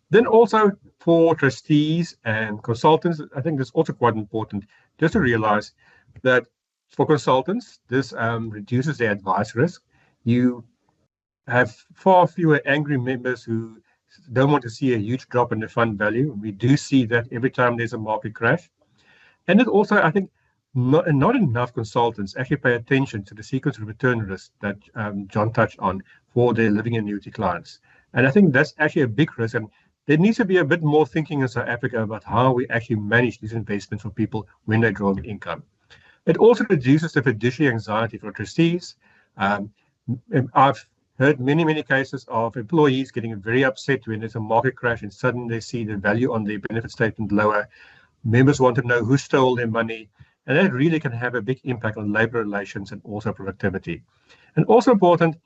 Then also for trustees and consultants, I think that's also quite important just to realize that for consultants, this reduces their advice risk. You have far fewer angry members who don't want to see a huge drop in the fund value. We do see that every time there's a market crash. And it also, I think, not enough consultants actually pay attention to the sequence of return risk that John touched on for their living annuity clients. And I think that's actually a big risk. And there needs to be a bit more thinking in South Africa about how we actually manage these investments for people when they draw income. It also reduces the fiduciary anxiety for trustees. I've heard many cases of employees getting very upset when there's a market crash and suddenly they see the value on their benefit statement lower. Members want to know who stole their money, and that really can have a big impact on labor relations and also productivity. And also important,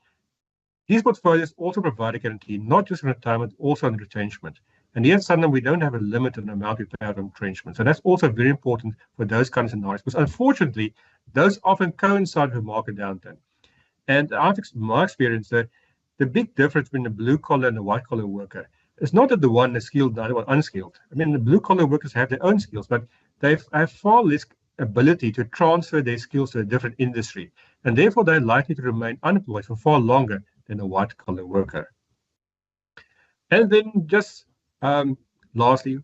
these portfolios also provide a guarantee, not just in retirement, also on retrenchment. And here at Sanlam, we don't have a limit on the amount we pay out on retrenchment. So that's also very important for those kinds of scenarios, because unfortunately, those often coincide with market downturn. And my experience that the big difference between the blue collar and the white collar worker is not that the one is skilled, the other one unskilled. I mean, the blue collar workers have their own skills, but they have far less ability to transfer their skills to a different industry. And therefore, they're likely to remain unemployed for far longer than a white collar worker. And then just lastly,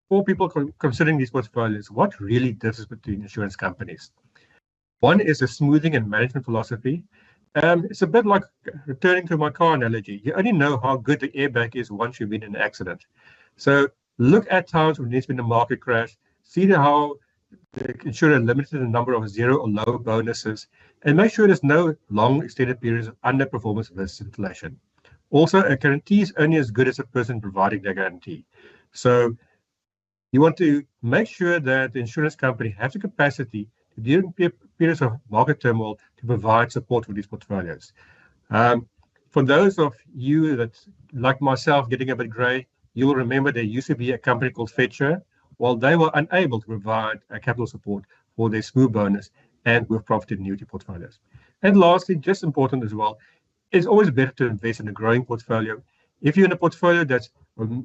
for people considering these portfolios, what really differs between insurance companies? One is the smoothing and management philosophy. It's a bit like returning to my car analogy. You only know how good the airbag is once you've been in an accident. So look at times when there's been a market crash, see how the insurer limited the number of zero or low bonuses, and make sure there's no long extended periods of underperformance versus inflation. Also, a guarantee is only as good as the person providing the guarantee. So you want to make sure that the insurance company has the capacity during periods of market turmoil to provide support for these portfolios. For For those of you that, like myself, getting a bit grey, you'll remember there used to be a company called Fetcher. Well, they were unable to provide capital support for their smooth bonus and with profit annuity portfolios. And lastly, just important as well, it's always better to invest in a growing portfolio. If you're in a portfolio that's,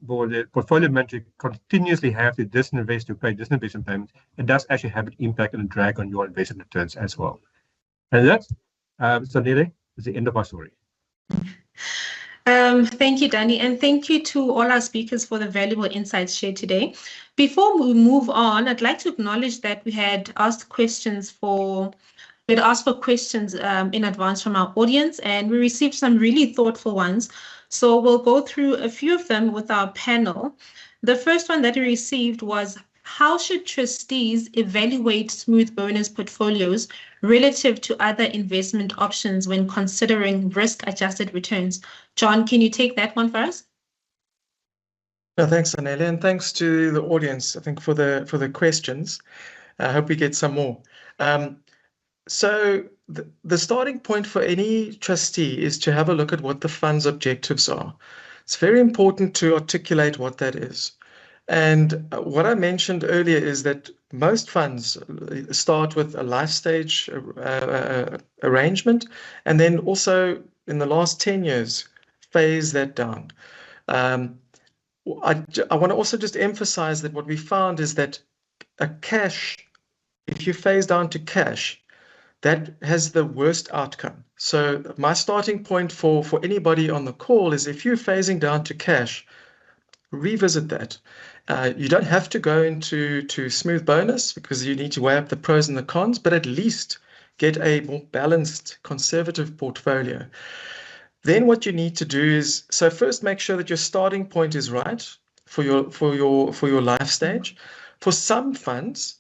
or the portfolio manager continuously have to disinvest to pay disinvestment payments, it does actually have an impact and a drag on your investment returns as well. And that's, Sanele, is the end of my story. Thank you, Danny, and thank you to all our speakers for the valuable insights shared today. Before we move on, I'd like to acknowledge that we had asked for questions in advance from our audience, and we received some really thoughtful ones. So we'll go through a few of them with our panel. The first one that we received was, how should trustees evaluate smooth bonus portfolios relative to other investment options when considering risk-adjusted returns? John, can you take that one first? No, thanks, Anele, and thanks to the audience, I think, for the questions. I hope we get some more. So the starting point for any trustee is to have a look at what the fund's objectives are. It's very important to articulate what that is. And what I mentioned earlier is that most funds start with a life stage arrangement, and then also in the last 10 years, phase that down. I want to also just emphasize that what we found is that if you phase down to cash, that has the worst outcome. So my starting point for anybody on the call is, if you're phasing down to cash, revisit that. You don't have to go into smooth bonus because you need to weigh up the pros and the cons, but at least get a more balanced, conservative portfolio. Then what you need to do is, so first make sure that your starting point is right for your life stage. For some funds,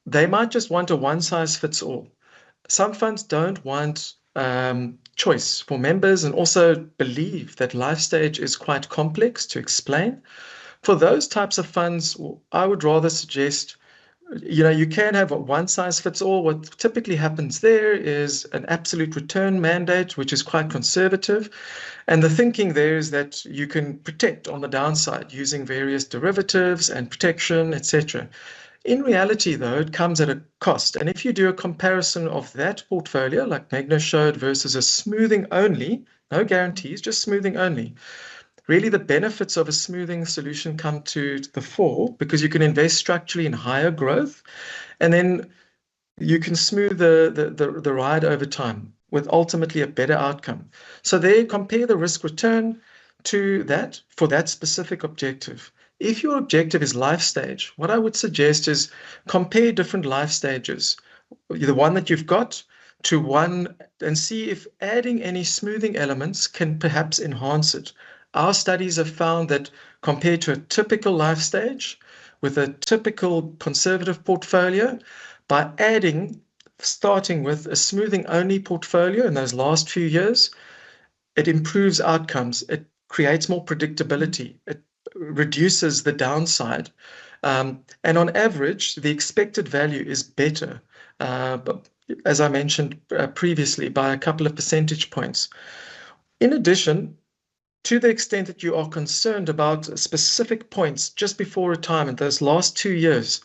they might just want a one-size-fits-all. Some funds don't want choice for members, and also believe that life stage is quite complex to explain. For those types of funds, I would rather suggest, you can have a one-size-fits-all. What typically happens there is an absolute return mandate, which is quite conservative. And the thinking there is that you can protect on the downside using various derivatives and protection, etc. In reality, though, it comes at a cost. And if you do a comparison of that portfolio, like Magna showed, versus a smoothing only, no guarantees, just smoothing only, really the benefits of a smoothing solution come to the fore, because you can invest structurally in higher growth, and then you can smooth the ride over time with ultimately a better outcome. So there, compare the risk return to that for that specific objective. If your objective is life stage, what I would suggest is compare different life stages, the one that you've got to one, and see if adding any smoothing elements can perhaps enhance it. Our studies have found that compared to a typical life stage with a typical conservative portfolio, by starting with a smoothing only portfolio in those last few years, it improves outcomes. It creates more predictability. It reduces the downside. And on average, the expected value is better, but as I mentioned previously, by a couple of percentage points. In addition, to the extent that you are concerned about specific points just before retirement, those last 2 years,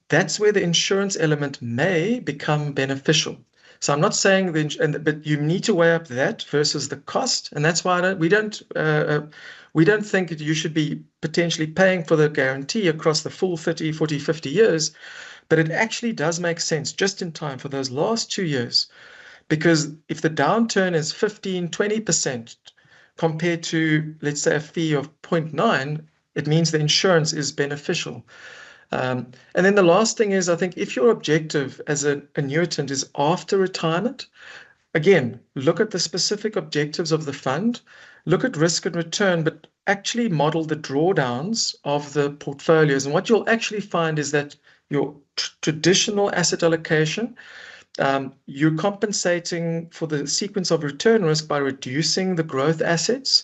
that's where the insurance element may become beneficial. So I'm not saying but you need to weigh up that versus the cost, and that's why we don't think that you should be potentially paying for the guarantee across the full 30, 40, 50 years, but it actually does make sense just in time for those last 2 years, because if the downturn is 15, 20% compared to, let's say, a fee of 0.9, it means the insurance is beneficial. And then the last thing is, I think if your objective as an annuitant is after retirement, again, look at the specific objectives of the fund, look at risk and return, but actually model the drawdowns of the portfolios. And what you'll actually find is that your traditional asset allocation, you're compensating for the sequence of return risk by reducing the growth assets.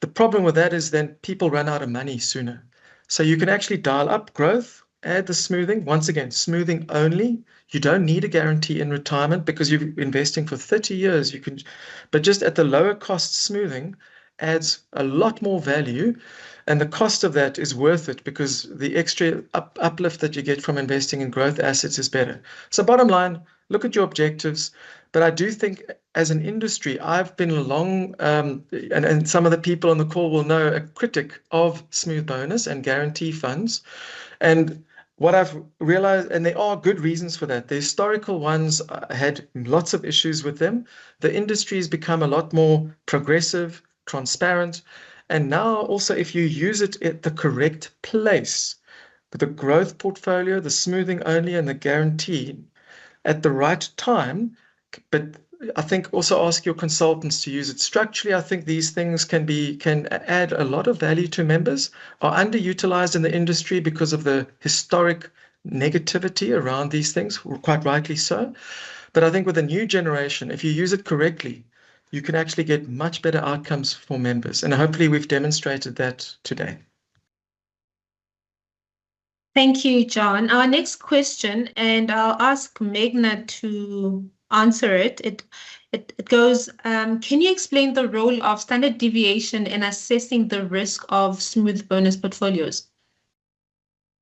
The problem with that is then people run out of money sooner. So you can actually dial up growth add the smoothing. Once again, smoothing only. You don't need a guarantee in retirement because you're investing for 30 years. You can, but just at the lower cost smoothing adds a lot more value. And the cost of that is worth it because the extra uplift that you get from investing in growth assets is better. So bottom line, look at your objectives. But I do think as an industry, I've been a long, and some of the people on the call will know, a critic of smooth bonus and guarantee funds. And what I've realized, and there are good reasons for that. The historical ones had lots of issues with them. The industry has become a lot more progressive, transparent. And now also, if you use it at the correct place, the growth portfolio, the smoothing only, and the guarantee at the right time, but I think also ask your consultants to use it structurally. I think these things can add a lot of value to members, are underutilized in the industry because of the historic negativity around these things, quite rightly so. But I think with the new generation, if you use it correctly, you can actually get much better outcomes for members. And hopefully we've demonstrated that today. Thank you, John. Our next question, and I'll ask Meghna to answer it. It goes, can you explain the role of standard deviation in assessing the risk of smooth bonus portfolios?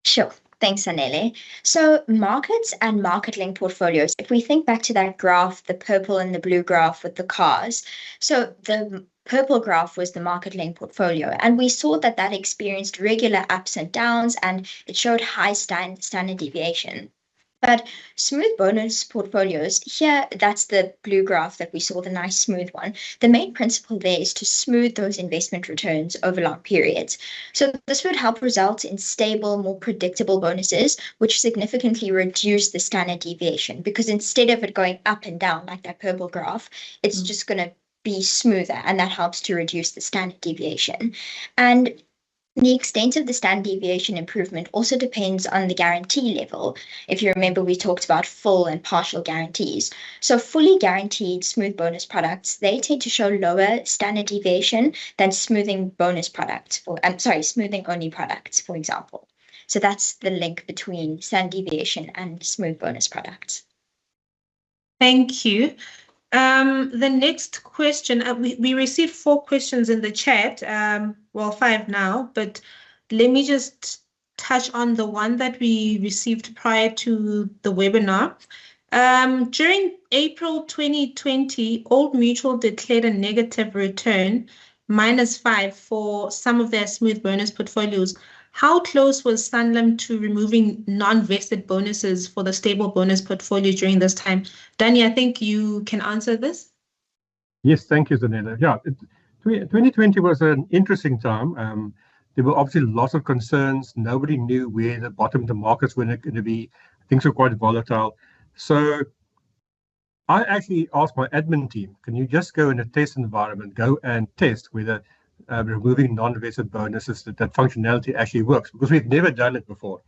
Sure. Thanks, Anele. So markets and market-linked portfolios, if we think back to that graph, the purple and the blue graph with the cars, so the purple graph was the market-linked portfolio, and we saw that that experienced regular ups and downs, and it showed high standard deviation. But smooth bonus portfolios, here, that's the blue graph that we saw, the nice smooth one. The main principle there is to smooth those investment returns over long periods. So this would help result in stable, more predictable bonuses, which significantly reduce the standard deviation, because instead of it going up and down like that purple graph, it's just going to be smoother, and that helps to reduce the standard deviation. And the extent of the standard deviation improvement also depends on the guarantee level. If you remember, we talked about full and partial guarantees. So fully guaranteed smooth bonus products, they tend to show lower standard deviation than smoothing bonus products, or smoothing only products, for example. So that's the link between standard deviation and smooth bonus products. Thank you. The next question, we received 4 questions in the chat, well, 5 now, but let me just touch on the one that we received prior to the webinar. During April 2020, Old Mutual declared a negative return, -5 for some of their smooth bonus portfolios. How close was Sanlam to removing non-vested bonuses for the stable bonus portfolio during this time? Danny, I think you can answer this. Yes, thank you, Zanella. Yeah, 2020 was an interesting time. There were obviously lots of concerns. Nobody knew where the bottom of the markets were going to be. Things were quite volatile. So I actually asked my admin team, can you just go in a test environment, go and test whether removing non-vested bonuses, that functionality actually works, because we've never done it before.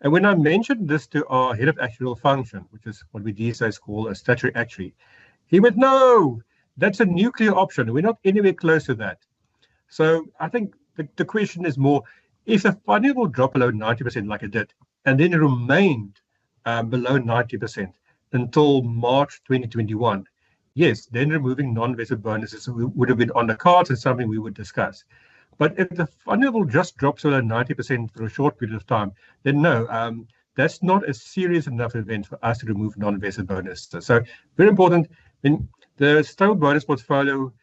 And when I mentioned this to our head of actuarial function, which is what we these days call a statutory actuary, he went, no, that's a nuclear option. We're not anywhere close to that. So I think the question is more, if the funding will drop below 90% like it did, and then it remained below 90% until March 2021, yes, then removing non-vested bonuses would have been on the cards and something we would discuss. But if the funding will just drop below 90% for a short period of time, then no, that's not a serious enough event for us to remove non-vested bonuses. So very important. In the stable bonus portfolio,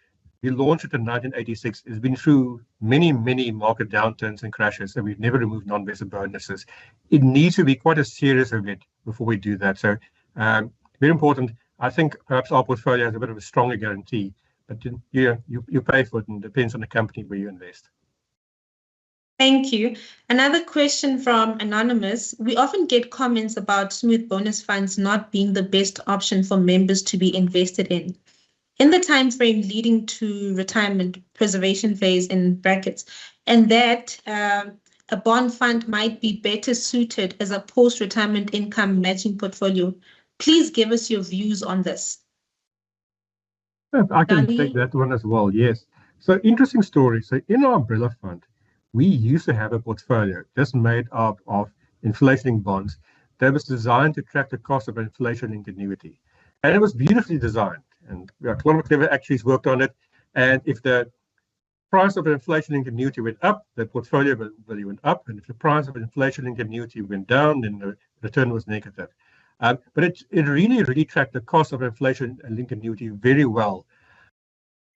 we launched it in 1986. It's been through many, many market downturns and crashes, and we've never removed non-vested bonuses. It needs to be quite a serious event before we do that. So very important. I think perhaps our portfolio has a bit of a stronger guarantee, but you pay for it, and it depends on the company where you invest. Thank you. Another question from Anonymous. We often get comments about smooth bonus funds not being the best option for members to be invested in. In the time frame leading to retirement preservation phase in brackets, and that a bond fund might be better suited as a post-retirement income matching portfolio. Please give us your views on this. I can take that one as well, yes. So interesting story. So in our umbrella fund, we used to have a portfolio just made up of inflation-linked bonds that was designed to track the cost of inflation-linked annuity. And it was beautifully designed. And a lot of clever actuaries worked on it. And if the price of an inflation-linked annuity went up, the portfolio value went up. And if the price of an inflation-linked annuity went down, then the return was negative. But it really tracked the cost of inflation-linked annuity very well.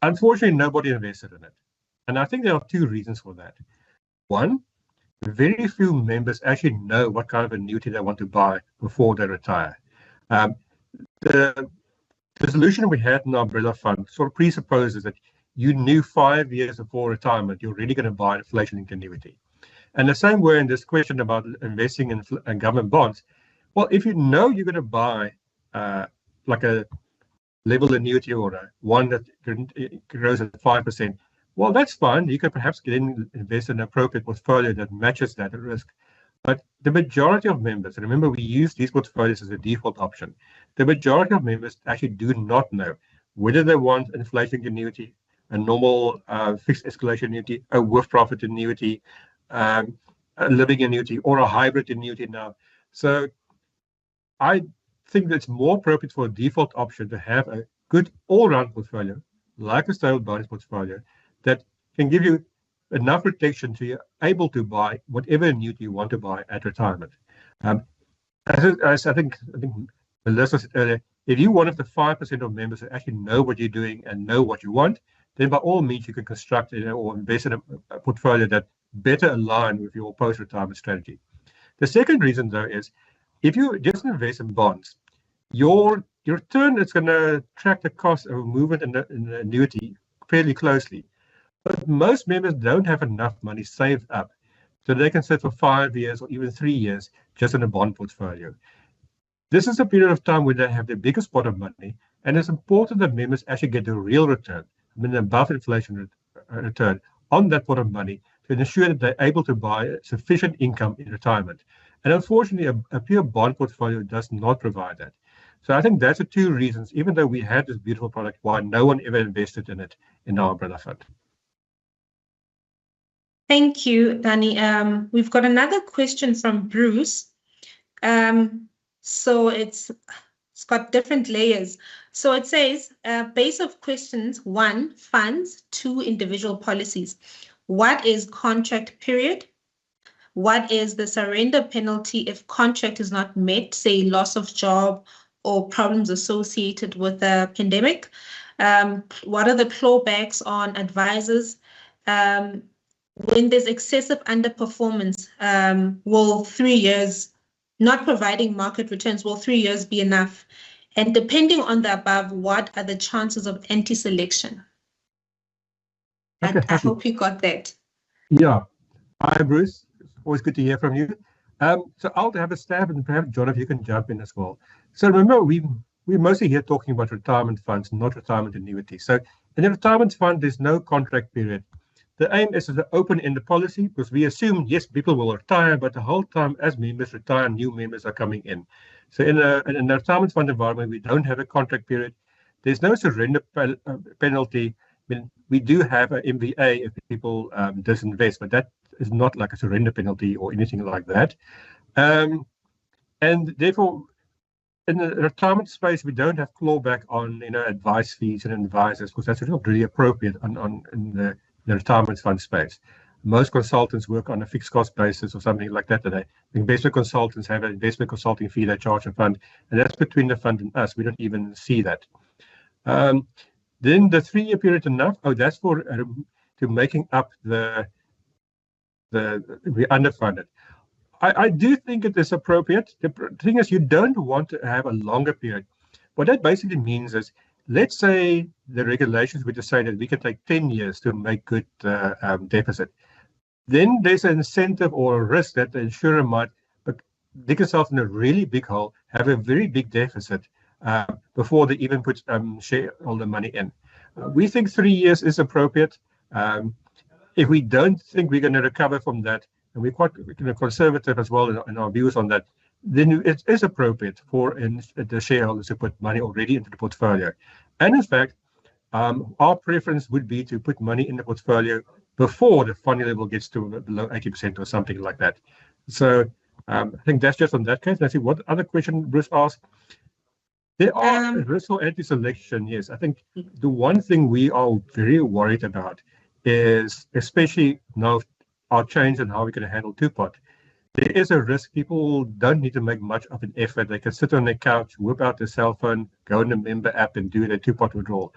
Unfortunately, nobody invested in it. And I think there are two reasons for that. One, very few members actually know what kind of annuity they want to buy before they retire. The solution we had in our umbrella fund sort of presupposes that you knew 5 years before retirement you're really going to buy an inflation-linked annuity. And the same way in this question about investing in government bonds, well, if you know you're going to buy like a level annuity or one that grows at 5%, well, that's fine. You can perhaps invest in an appropriate portfolio that matches that risk. But the majority of members, and remember we use these portfolios as a default option, the majority of members actually do not know whether they want an inflation annuity, a normal fixed escalation annuity, a with-profit annuity, a living annuity, or a hybrid annuity now. So I think that it's more appropriate for a default option to have a good all-round portfolio, like a stable bonus portfolio, that can give you enough protection to you're able to buy whatever annuity you want to buy at retirement. As I think Melissa said earlier, if you're one of the 5% of members that actually know what you're doing and know what you want, then by all means you can construct or invest in a portfolio that better align with your post-retirement strategy. The second reason, though, is if you just invest in bonds, your return is going to track the cost of movement in the annuity fairly closely. But most members don't have enough money saved up so they can sit for 5 years or even 3 years just in a bond portfolio. This is a period of time where they have the biggest pot of money, and it's important that members actually get the real return, above inflation return on that pot of money to ensure that they're able to buy sufficient income in retirement. And unfortunately, a pure bond portfolio does not provide that. So I think that's the two reasons, even though we had this beautiful product, why no one ever invested in it in our umbrella fund. Thank you, Danny. We've got another question from Bruce. So it's got different layers. So it says, base of questions: 1, funds; 2, individual policies. What is contract period? What is the surrender penalty if contract is not met, say loss of job or problems associated with the pandemic? What are the clawbacks on advisors? When there's excessive underperformance, will 3 years not providing market returns, will 3 years be enough? And depending on the above, what are the chances of anti-selection? Okay, I hope you got that. Yeah. Hi, Bruce. Always good to hear from you. So I'll have a stab, and perhaps John, if you can jump in as well. So remember, we're mostly here talking about retirement funds, not retirement annuities. So in a retirement fund, there's no contract period. The aim is to open-end the policy because we assume, yes, people will retire, but the whole time as members retire, new members are coming in. So in a retirement fund environment, we don't have a contract period. There's no surrender penalty. I mean, we do have an MVA if people disinvest, but that is not like a surrender penalty or anything like that. And therefore, in the retirement space, we don't have clawback on advice fees and advisors because that's not really appropriate in the retirement fund space. Most consultants work on a fixed cost basis or something like that today. Investment consultants have an investment consulting fee they charge a fund, and that's between the fund and us. We don't even see that. Then the 3-year period enough? Oh, that's for to making up the we underfunded. I do think it is appropriate. The thing is, you don't want to have a longer period. What that basically means is, let's say the regulations would say that we can take 10 years to make good deficit. Then there's an incentive or a risk that the insurer might dig itself in a really big hole, have a very big deficit before they even put shareholder money in. We think 3 years is appropriate. If we don't think we're going to recover from that, and we're quite conservative as well in our views on that, then it is appropriate for the shareholders to put money already into the portfolio. And in fact, our preference would be to put money in the portfolio before the funding level gets to below 80% or something like that. So I think that's just on that case. Let's see what other question Bruce asked. There are risks for anti-selection. Yes, I think the one thing we are very worried about is, especially now our change in how we're going to handle two-pot. There is a risk people don't need to make much of an effort. They can sit on their couch, whip out their cell phone, go in the member app and do their two-pot withdrawal.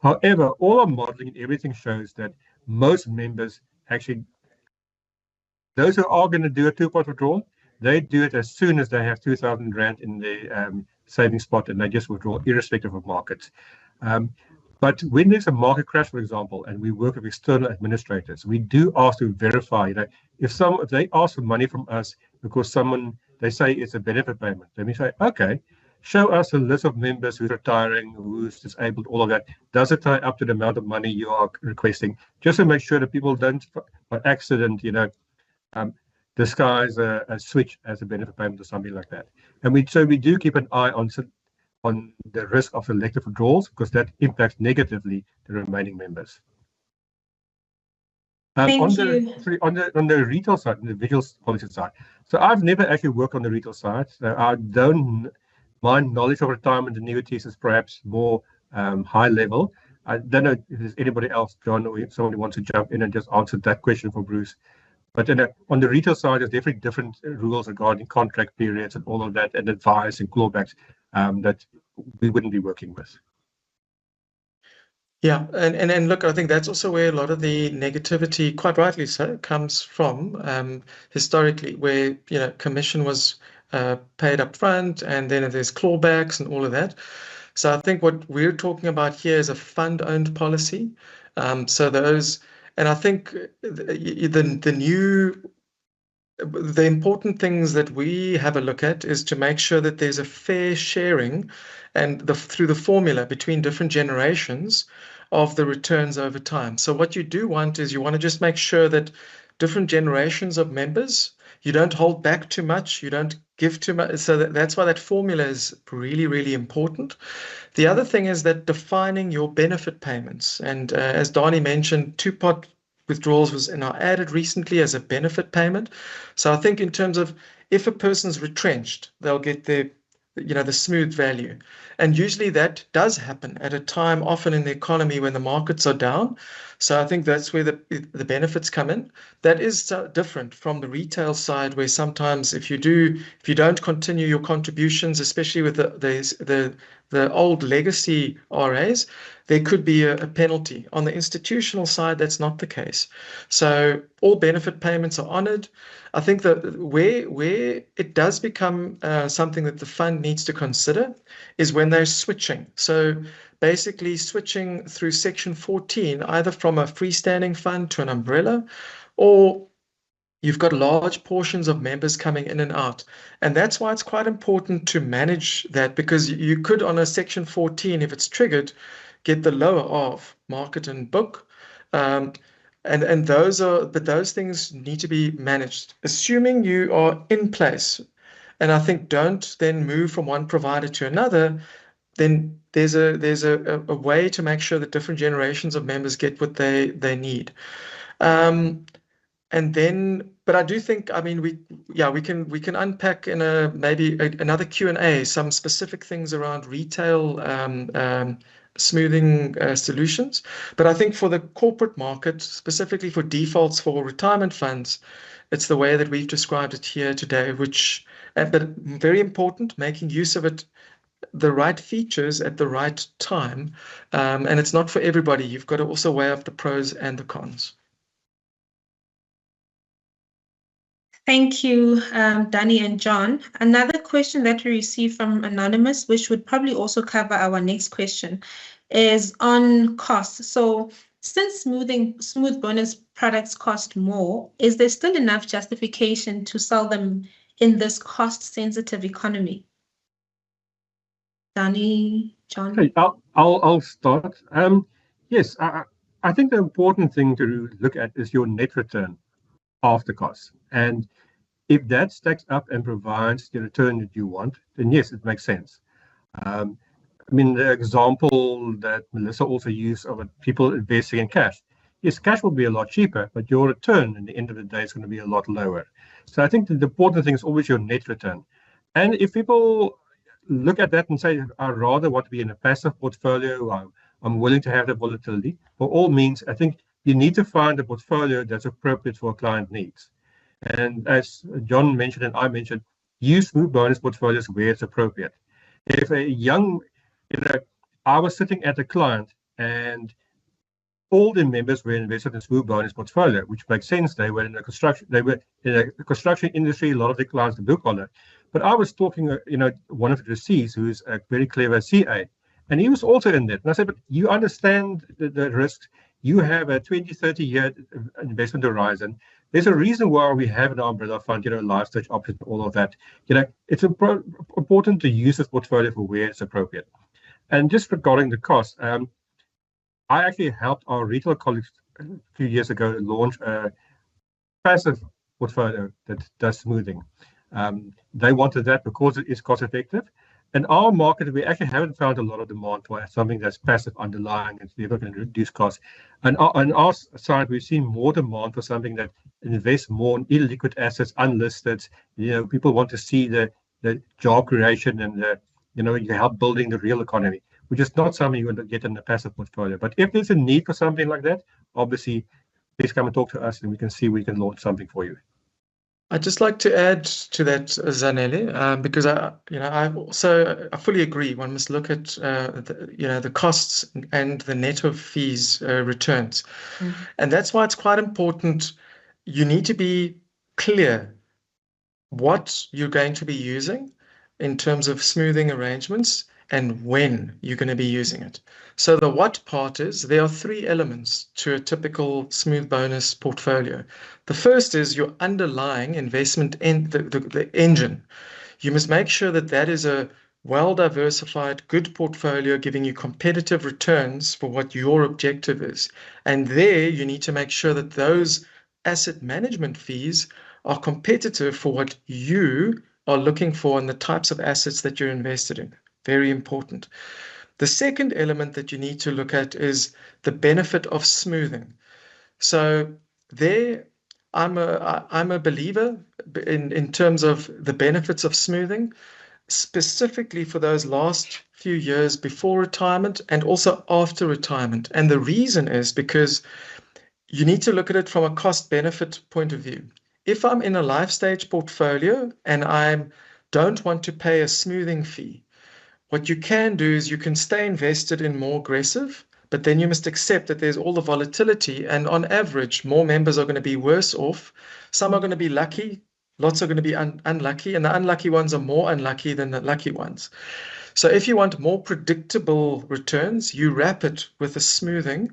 However, all our modeling and everything shows that most members actually, those who are going to do a two-pot withdrawal, they do it as soon as they have 2,000 Rand in their savings spot, and they just withdraw irrespective of markets. But when there's a market crash, for example, and we work with external administrators, we do ask to verify, if they ask for money from us because they say it's a benefit payment, then we say, okay, show us a list of members who's retiring, who's disabled, all of that. Does it tie up to the amount of money you are requesting? Just to make sure that people don't, by accident, disguise a switch as a benefit payment or something like that. And we do keep an eye on the risk of selective withdrawals, because that impacts negatively the remaining members. Thank you. On the retail side, on the individual policy side. So I've never actually worked on the retail side. So my knowledge of retirement annuities is perhaps more high level. I don't know if there's anybody else, John, or if somebody wants to jump in and just answer that question for Bruce. But on the retail side, there's definitely different rules regarding contract periods and all of that, and advice and clawbacks that we wouldn't be working with. Yeah, and look, I think that's also where a lot of the negativity, quite rightly so, comes from historically, where commission was paid up front, and then there's clawbacks and all of that. So I think what we're talking about here is a fund-owned policy. So those, and I think the important things that we have a look at is to make sure that there's a fair sharing and through the formula between different generations of the returns over time. So what you do want is you want to just make sure that different generations of members, you don't hold back too much, you don't give too much. So that's why that formula is really, really important. The other thing is that defining your benefit payments. And as Dani mentioned, two-pot withdrawals was now added recently as a benefit payment. So I think in terms of if a person's retrenched, they'll get the smooth value. And usually that does happen at a time often in the economy when the markets are down. So I think that's where the benefits come in. That is different from the retail side, where sometimes if you don't continue your contributions, especially with the old legacy RAs, there could be a penalty. On the institutional side, that's not the case. So all benefit payments are honored. I think that where it does become something that the fund needs to consider is when they're switching. So basically switching through Section 14, either from a freestanding fund to an umbrella, or you've got large portions of members coming in and out. And that's why it's quite important to manage that, because you could, on a Section 14, if it's triggered, get the lower of market and book. And those things need to be managed, assuming you are in place. And I think don't then move from one provider to another. Then there's a way to make sure that different generations of members get what they need. And then, but I do think, I mean, we can unpack in maybe another Q&A some specific things around retail smoothing solutions. But I think for the corporate market, specifically for defaults for retirement funds, it's the way that we've described it here today, but very important, making use of it, the right features at the right time. And it's not for everybody. You've got to also weigh up the pros and the cons. Thank you, Dani and John. Another question that we received from Anonymous, which would probably also cover our next question, is on costs. So since smooth bonus products cost more, is there still enough justification to sell them in this cost-sensitive economy? Dani, John? Okay, I'll start. Yes, I think the important thing to look at is your net return after costs. And if that stacks up and provides the return that you want, then yes, it makes sense. I mean, the example that Melissa also used of people investing in cash. Yes, cash will be a lot cheaper, but your return at the end of the day is going to be a lot lower. So I think the important thing is always your net return. And if people look at that and say, I rather want to be in a passive portfolio, I'm willing to have the volatility, by all means, I think you need to find a portfolio that's appropriate for client needs. And as John mentioned and I mentioned, use smooth bonus portfolios where it's appropriate. If I was sitting at a client and all the members were invested in smooth bonus portfolio, which makes sense. They were in the construction industry. A lot of the clients are blue collar. But I was talking, one of the trustees who's a very clever CA, and he was also in that. And I said, but you understand the risks. You have a 20, 30-year investment horizon. There's a reason why we have an umbrella fund, life stage options, all of that. It's important to use this portfolio for where it's appropriate. And just regarding the cost, I actually helped our retail colleagues a few years ago launch a passive portfolio that does smoothing. They wanted that because it is cost effective. In our market, we actually haven't found a lot of demand for something that's passive underlying and therefore can reduce costs. And on our side, we've seen more demand for something that invests more in illiquid assets, unlisted. People want to see the job creation and you help building the real economy, which is not something you want to get in a passive portfolio. But if there's a need for something like that, obviously, please come and talk to us and we can see we can launch something for you. I'd just like to add to that, Zanele, because I fully agree. One must look at the costs and the net of fees returns, and that's why it's quite important. You need to be clear what you're going to be using in terms of smoothing arrangements and when you're going to be using it. So the what part is, there are three elements to a typical smooth bonus portfolio. The first is your underlying investment in the engine. You must make sure that that is a well-diversified, good portfolio giving you competitive returns for what your objective is. And there you need to make sure that those asset management fees are competitive for what you are looking for and the types of assets that you're invested in. Very important. The second element that you need to look at is the benefit of smoothing. So there, I'm a believer in terms of the benefits of smoothing, specifically for those last few years before retirement and also after retirement. And the reason is because you need to look at it from a cost-benefit point of view. If I'm in a life stage portfolio and I don't want to pay a smoothing fee, what you can do is you can stay invested in more aggressive, but then you must accept that there's all the volatility, and on average, more members are going to be worse off. Some are going to be lucky, lots are going to be unlucky, and the unlucky ones are more unlucky than the lucky ones. So if you want more predictable returns, you wrap it with a smoothing.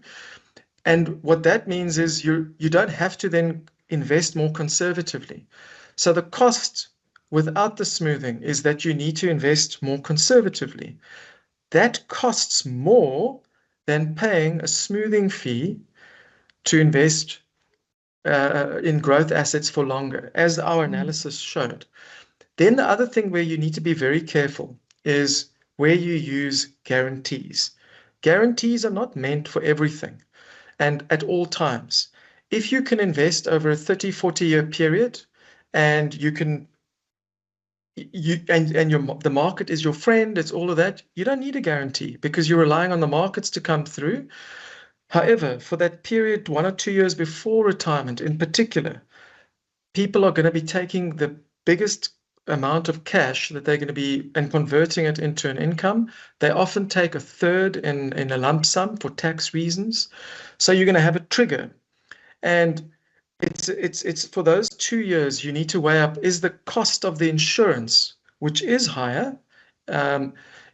And what that means is you don't have to then invest more conservatively. So the cost without the smoothing is that you need to invest more conservatively. That costs more than paying a smoothing fee to invest in growth assets for longer, as our analysis showed. Then the other thing where you need to be very careful is where you use guarantees. Guarantees are not meant for everything and at all times. If you can invest over a 30, 40-year period and you can the market is your friend, it's all of that, you don't need a guarantee because you're relying on the markets to come through. However, for that period, 1 or 2 years before retirement in particular, people are going to be taking the biggest amount of cash that they're going to be and converting it into an income. They often take a third in a lump sum for tax reasons. So you're going to have a trigger. And it's for those 2 years, you need to weigh up, is the cost of the insurance, which is higher,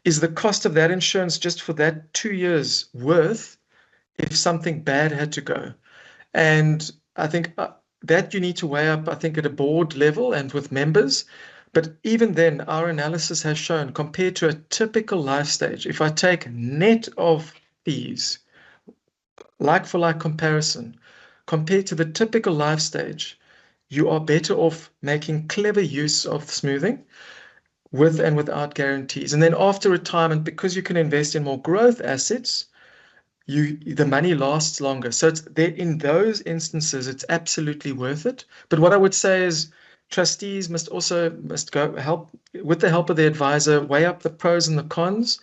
is the cost of that insurance just for that 2 years worth if something bad had to go? And I think that you need to weigh up, I think, at a board level and with members. But even then, our analysis has shown, compared to a typical life stage, if I take net of fees, like for like comparison, compared to the typical life stage, you are better off making clever use of smoothing with and without guarantees. And then after retirement, because you can invest in more growth assets, the money lasts longer. So it's there in those instances, it's absolutely worth it. But what I would say is Trustees must go help with the help of the advisor, weigh up the pros and the cons,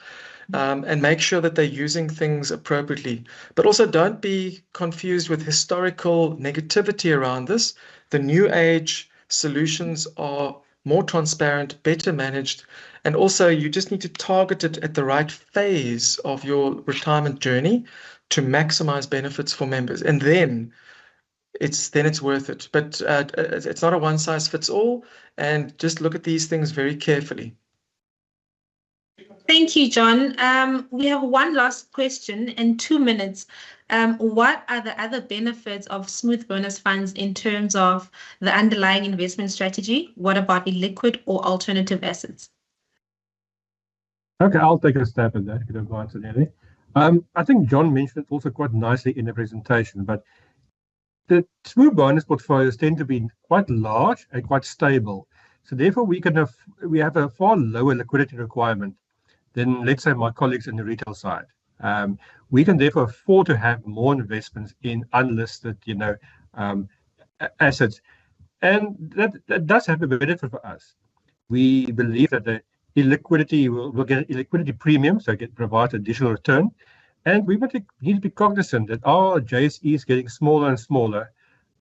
and make sure that they're using things appropriately. But also don't be confused with historical negativity around this. The new age solutions are more transparent, better managed, and also you just need to target it at the right phase of your retirement journey to maximize benefits for members. And then it's worth it. But it's not a one size fits all, and just look at these things very carefully. Thank you, John. We have one last question in 2 minutes. What are the other benefits of smooth bonus funds in terms of the underlying investment strategy? What about illiquid or alternative assets? Okay, I'll take a stab at that, if you don't mind, Sanele. I think John mentioned it also quite nicely in the presentation, but the smooth bonus portfolios tend to be quite large and quite stable. So therefore, we have a far lower liquidity requirement than, let's say, my colleagues in the retail side. We can therefore afford to have more investments in unlisted, assets, and that does have a benefit for us. We believe that the illiquidity will get an illiquidity premium, so it provides additional return. And we need to be cognizant that our JSE is getting smaller and smaller.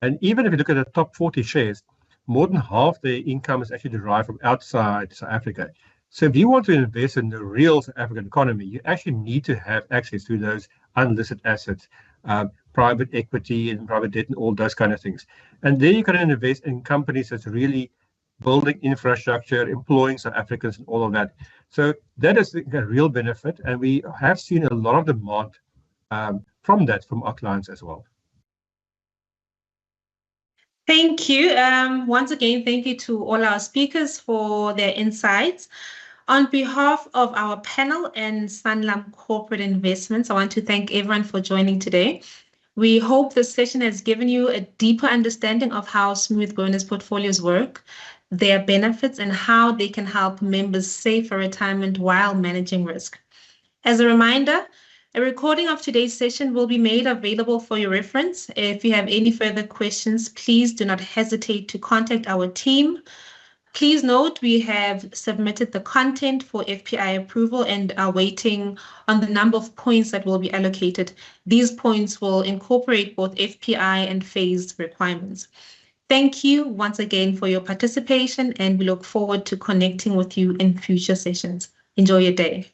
And even if you look at the top 40 shares, more than half their income is actually derived from outside South Africa. So if you want to invest in the real South African economy, you actually need to have access to those unlisted assets, private equity and private debt and all those kind of things. And there you can invest in companies that's really building infrastructure, employing South Africans and all of that. So that is a real benefit. And we have seen a lot of demand from our clients as well. Thank you. Once again, thank you to all our speakers for their insights. On behalf of our panel and Sanlam Corporate Investments, I want to thank everyone for joining today. We hope this session has given you a deeper understanding of how smooth bonus portfolios work, their benefits, and how they can help members save for retirement while managing risk. As a reminder, a recording of today's session will be made available for your reference. If you have any further questions, please do not hesitate to contact our team. Please note we have submitted the content for FPI approval and are waiting on the number of points that will be allocated. These points will incorporate both FPI and phased requirements. Thank you once again for your participation, and we look forward to connecting with you in future sessions. Enjoy your day.